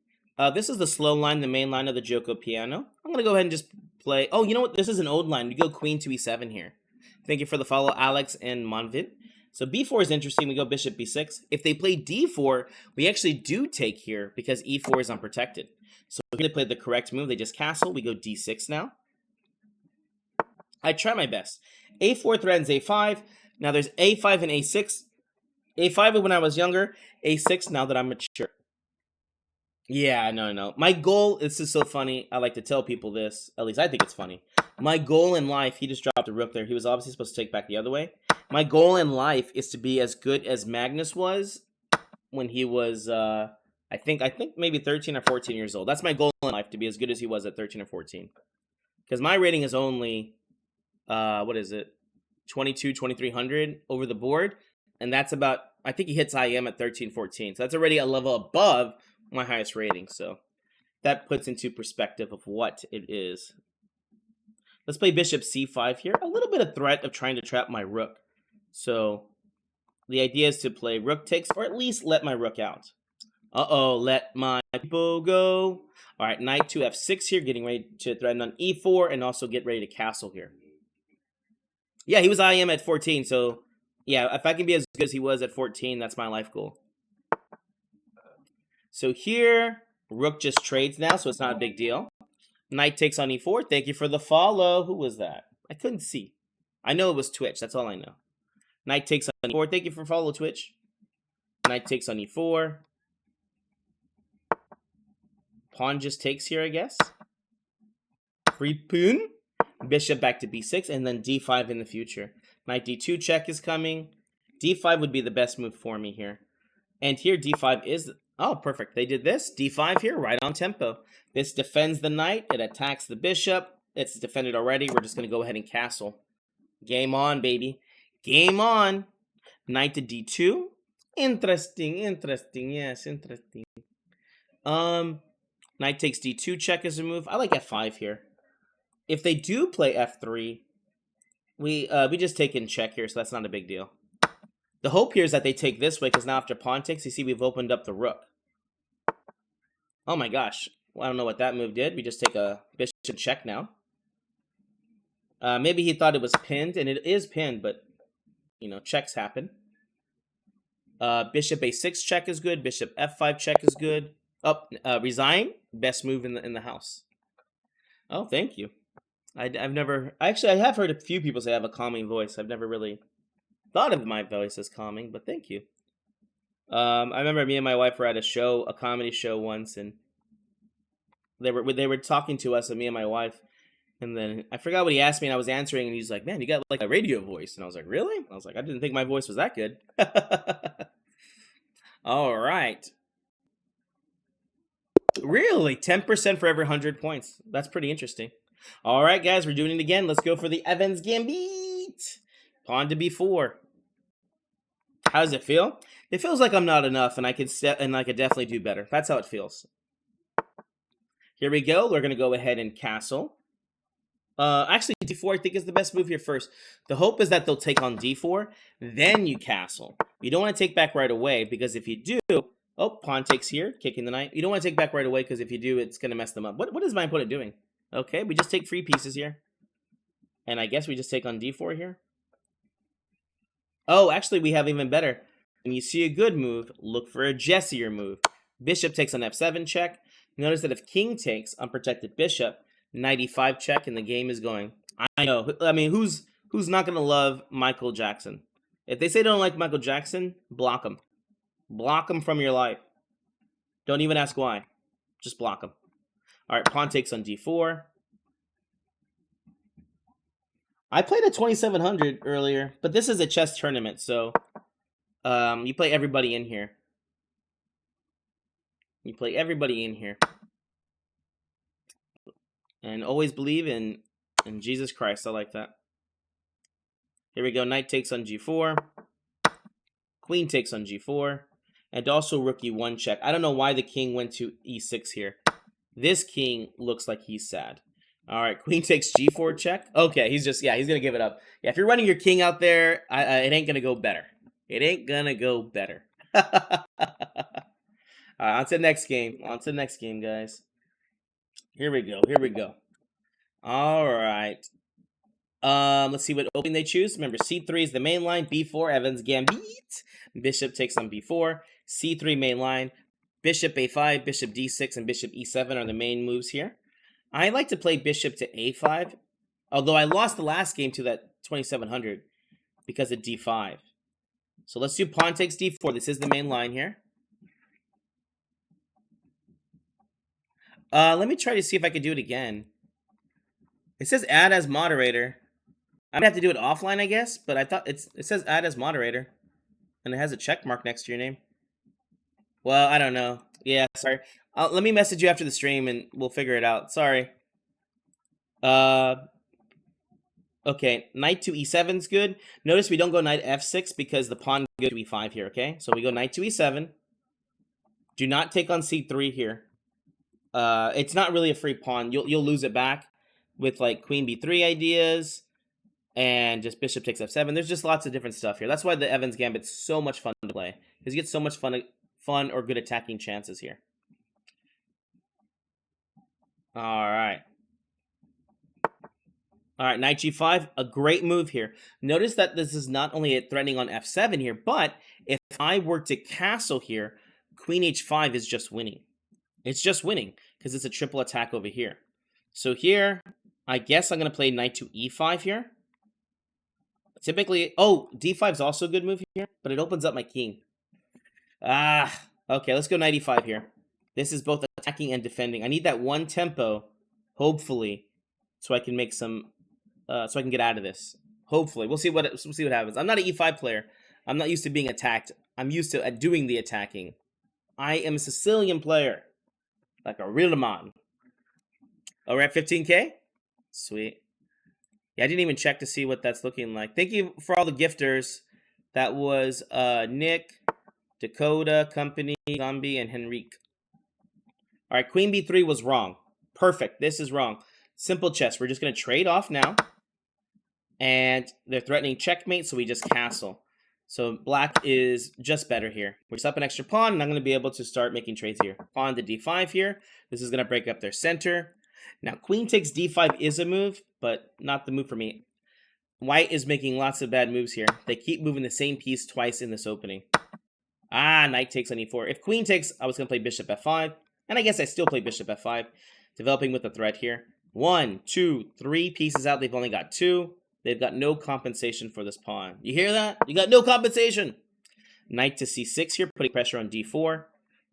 This is the slow line, the main line of the Joko piano. I'm going to go ahead and just play. Oh, you know what? This is an old line. We go queen to e7 here. Thank you for the follow, Alex and Monvin. So b4 is interesting. We go bishop b6. If they play d4, we actually do take here because e4 is unprotected. So we're going to play the correct move. They just castle. We go d6 now. I try my best. a4 threatens a5. Now there's a5 and a6. a5 when I was younger. a6 now that I'm mature. Yeah, no. My goal, this is so funny. I like to tell people this. At least I think it's funny. My goal in life, he just dropped a rook there. He was obviously supposed to take back the other way. My goal in life is to be as good as Magnus was when he was, I think maybe 13 or 14 years old. That's my goal in life, to be as good as he was at 13 or 14. Because my rating is only, what is it? 2300 over the board. And that's about, I think he hits IM at 13, 14. So that's already a level above my highest rating. So that puts into perspective of what it is. Let's play bishop c5 here. A little bit of threat of trying to trap my rook. So the idea is to play rook takes, or at least let my rook out. Uh-oh, let my people go. All right, knight to f6 here, getting ready to threaten on e4 and also get ready to castle here. Yeah, he was IM at 14, so yeah, if I can be as good as he was at 14, that's my life goal. So here, rook just trades now, so it's not a big deal. Knight takes on e4. Thank you for the follow. Who was that? I couldn't see. I know it was Twitch. That's all I know. Knight takes on e4. Thank you for follow, Twitch. Knight takes on e4. Pawn just takes here, I guess. Free pawn. Bishop back to b6, and then d5 in the future. Knight d2 check is coming. d5 would be the best move for me here. And here d5 is... Oh, perfect. They did this. d5 here, right on tempo. This defends the knight. It attacks the bishop. It's defended already. We're just going to go ahead and castle. Game on, baby. Game on. Knight to d2. Interesting. Yes, interesting. Knight takes d2 check as a move. I like f5 here. if they do play f3, we just take in check here, so that's not a big deal. The hope here is that they take this way, because now after pawn takes, you see we've opened up the rook. Oh my gosh. Well, I don't know what that move did. We just take a bishop check now. Maybe he thought it was pinned, and it is pinned, but, you know, checks happen. Bishop a6 check is good. Bishop f5 check is good. Oh, resign. Best move in the house. Oh, thank you. I've never... Actually, I have heard a few people say I have a calming voice. I've never really thought of my voice as calming, but thank you. I remember me and my wife were at a comedy show once, and they were talking to us, and me and my wife, and then I forgot what he asked me, and I was answering, and he's like, "Man, you got like a radio voice," and I was like, "Really?" I was like, "I didn't think my voice was that good." All right. Really, 10% for every 100 points. That's pretty interesting. All right, guys, we're doing it again. Let's go for the Evans Gambit. Pawn to b4. How does it feel? It feels like I'm not enough, and I could definitely do better. That's how it feels. Here we go. We're gonna go ahead and castle. Actually, d4 I think is the best move here first. The hope is that they'll take on d4, then you castle. You don't want to take back right away, because if you do, oh, pawn takes here, kicking the knight. You don't want to take back right away, because if you do, it's gonna mess them up. What is my opponent doing? Okay, we just take free pieces here, and I guess we just take on d4 here. Oh, actually, we have even better. When you see a good move, look for a Jessier move. Bishop takes on f7 check. Notice that if king takes unprotected bishop, knight e5 check, and the game is going. I know. I mean, who's not going to love Michael Jackson? If they say they don't like Michael Jackson, block them. Block them from your life. Don't even ask why. Just block them. All right, pawn takes on d4. I played a 2700 earlier, but this is a chess tournament, so you play everybody in here. You play everybody in here. And always believe in Jesus Christ. I like that. Here we go. Knight takes on g4. Queen takes on g4. And also rook e1 check. I don't know why the king went to e6 here. This king looks like he's sad. All right, queen takes g4 check. Okay, he's going to give it up. Yeah, if you're running your king out there, it ain't going to go better. It ain't going to go better. All right, on to the next game. On to the next game, guys. Here we go. Here we go. All right. Let's see what opening they choose. Remember, c3 is the main line. b4, Evans Gambit. Bishop takes on b4. c3 main line. Bishop a5, bishop d6, and bishop e7 are the main moves here. I like to play bishop to a5, although I lost the last game to that 2700 because of d5. So let's do pawn takes d4. This is the main line here. Let me try to see if I can do it again. It says add as moderator. I'm gonna have to do it offline, I guess, but I thought it says add as moderator, and it has a check mark next to your name. Well, I don't know. Yeah, sorry. Let me message you after the stream, and we'll figure it out. Sorry. Okay, knight to e7 is good. Notice we don't go knight f6 because the pawn goes to e5 here, okay? So we go knight to e7. Do not take on c3 here. It's not really a free pawn. You'll lose it back with like queen b3 ideas and just bishop takes f7. There's just lots of different stuff here. That's why the Evans Gambit's so much fun to play, because you get so much fun or good attacking chances here. All right. All right, knight g5, a great move here. Notice that this is not only threatening on f7 here, but if I were to castle here, queen h5 is just winning. It's just winning because it's a triple attack over here. So here, I guess I'm going to play knight to e5 here. Typically, oh, d5 is also a good move here, but it opens up my king. Okay, let's go knight e5 here. This is both attacking and defending. I need that one tempo, hopefully, so I can make some, so I can get out of this. Hopefully, we'll see what happens. I'm not an e5 player. I'm not used to being attacked. I'm used to doing the attacking. I am a Sicilian player, like a real man. Oh, we're at 15K? Sweet. Yeah, I didn't even check to see what that's looking like. Thank you for all the gifters. That was Nick, Dakota, Company, Zombie, and Henrique. All right, queen b3 was wrong. Perfect. This is wrong. Simple chess. We're just going to trade off now. And they're threatening checkmate, so we just castle. So black is just better here. We're just up an extra pawn, and I'm going to be able to start making trades here. Pawn to d5 here. This is going to break up their center. Now, queen takes d5 is a move, but not the move for me. White is making lots of bad moves here. They keep moving the same piece twice in this opening. Ah, knight takes on e4. If queen takes, I was going to play bishop f5. And I guess I still play bishop f5. Developing with the threat here. 1, 2, 3 pieces out. They've only got 2. They've got no compensation for this pawn. You hear that? You got no compensation. Knight to c6 here, putting pressure on d4.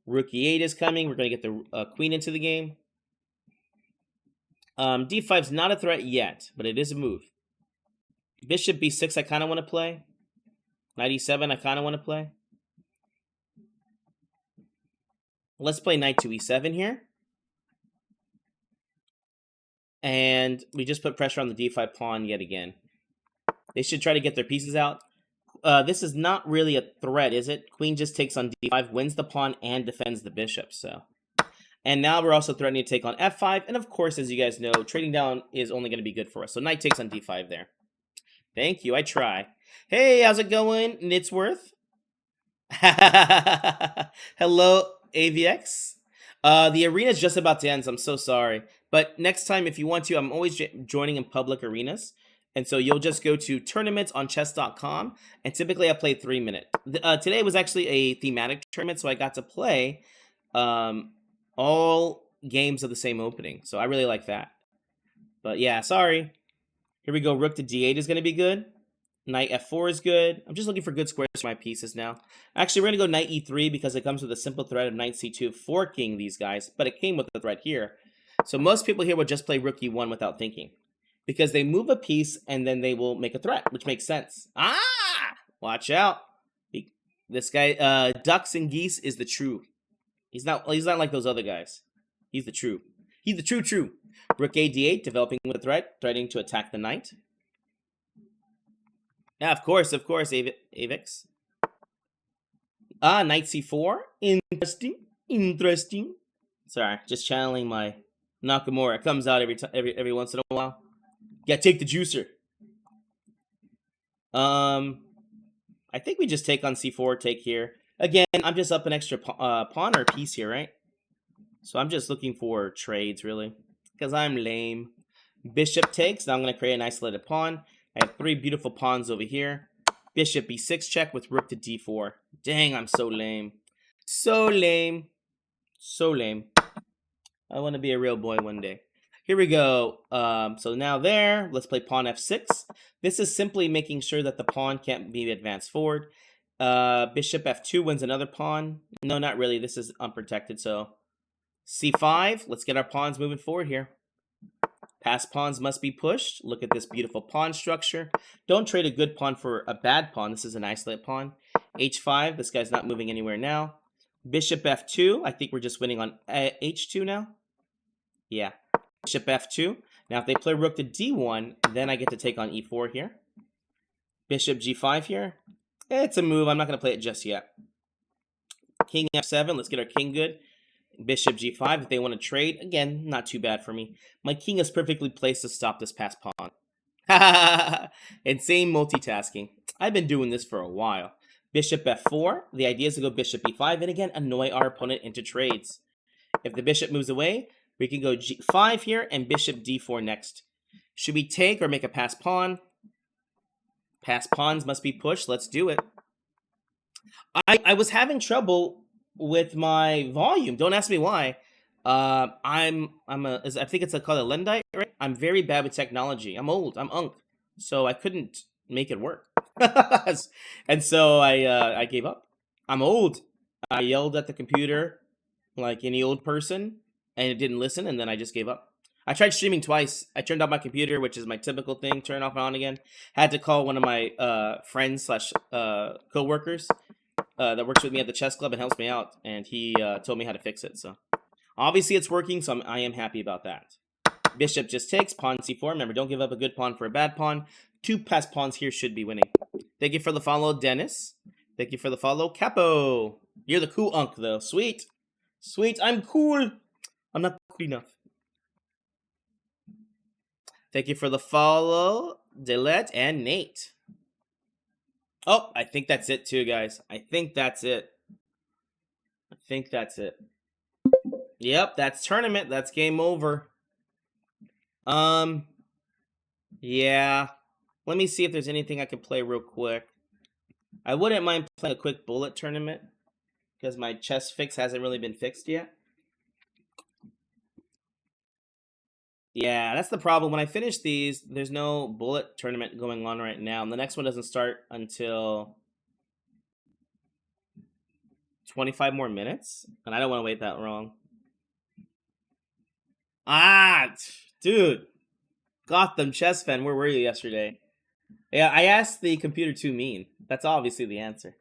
Rook e8 is coming. We're going to get the queen into the game. d5 is not a threat yet, but it is a move. Bishop b6 I kind of want to play. Knight e7 I kind of want to play. Let's play knight to e7 here. And we just put pressure on the d5 pawn yet again. They should try to get their pieces out. This is not really a threat, is it? Queen just takes on d5, wins the pawn, and defends the bishop. So, and now we're also threatening to take on f5. And of course, as you guys know, trading down is only going to be good for us. So knight takes on d5 there. Thank you. I try. Hey, how's it going, Knitsworth? Hello, AVX. The arena's just about to end, so I'm so sorry. But next time, if you want to, I'm always joining in public arenas. And so you'll just go to tournaments on chess.com. And typically I play 3 minutes. Today was actually a thematic tournament, so I got to play all games of the same opening. So I really like that. But yeah, sorry. Here we go. Rook to d8 is going to be good. Knight f4 is good. I'm just looking for good squares for my pieces now. Actually, we're going to go knight e3 because it comes with a simple threat of knight c2 forking these guys. But it came with the threat here. So most people here would just play rook e1 without thinking. Because they move a piece and then they will make a threat, which makes sense. Ah! Watch out. This guy, ducks and geese, is the true. He's not like those other guys. He's the true. He's the true. Rook a d8, developing with a threat, threatening to attack the knight. Yeah, of course, Avix. Ah, knight c4. Interesting. Sorry, just channeling my Nakamura. It comes out every once in a while. Yeah, take the juicer. I think we just take on c4, take here. Again, I'm just up an extra pawn or piece here, right? So I'm just looking for trades, really. Because I'm lame. Bishop takes. Now I'm going to create an isolated pawn. I have 3 beautiful pawns over here. Bishop b6 check with rook to d4. Dang, I'm so lame. So lame. So lame. I want to be a real boy one day. Here we go. So now there, let's play pawn f6. This is simply making sure that the pawn can't be advanced forward. Bishop f2 wins another pawn. No, not really. This is unprotected. So c5. Let's get our pawns moving forward here. Past pawns must be pushed. Look at this beautiful pawn structure. Don't trade a good pawn for a bad pawn. This is an isolated pawn. h5. This guy's not moving anywhere now. Bishop f2. I think we're just winning on h2 now. Yeah. Bishop f2. Now if they play rook to d1, then I get to take on e4 here. Bishop g5 here. It's a move. I'm not going to play it just yet. King f7. Let's get our king good. Bishop g5 if they want to trade. Again, not too bad for me. My king is perfectly placed to stop this passed pawn. Insane multitasking. I've been doing this for a while. Bishop f4. The idea is to go bishop e5 and again annoy our opponent into trades. If the bishop moves away, we can go g5 here and bishop d4 next. Should we take or make a passed pawn? Passed pawns must be pushed. Let's do it. I was having trouble with my volume. Don't ask me why. I think it's called a Lendite, right? I'm very bad with technology. I'm old. I'm unk. So I couldn't make it work. And so I gave up. I'm old. I yelled at the computer like any old person and it didn't listen, and then I just gave up. I tried streaming twice. I turned off my computer, which is my typical thing, turn off and on again. Had to call one of my friends slash co-workers that works with me at the chess club and helps me out, and he told me how to fix it. So obviously it's working, so I am happy about that. Bishop just takes, pawn c4. Remember, don't give up a good pawn for a bad pawn. 2 passed pawns here should be winning. Thank you for the follow, Dennis. Thank you for the follow, Capo. You're the cool unk, though. Sweet. Sweet, I'm cool. I'm not cool enough. Thank you for the follow, Delet and Nate. Oh, I think that's it too, guys. I think that's it. Yep, that's tournament. That's game over. Yeah. Let me see if there's anything I can play real quick. I wouldn't mind playing a quick bullet tournament because my chess fix hasn't really been fixed yet. Yeah, that's the problem. When I finish these, there's no bullet tournament going on right now. And the next one doesn't start until 25 more minutes. And I don't want to wait that long. Ah, dude. Gotham chess fan, where were you yesterday? Yeah, I asked the computer too mean. That's obviously the answer.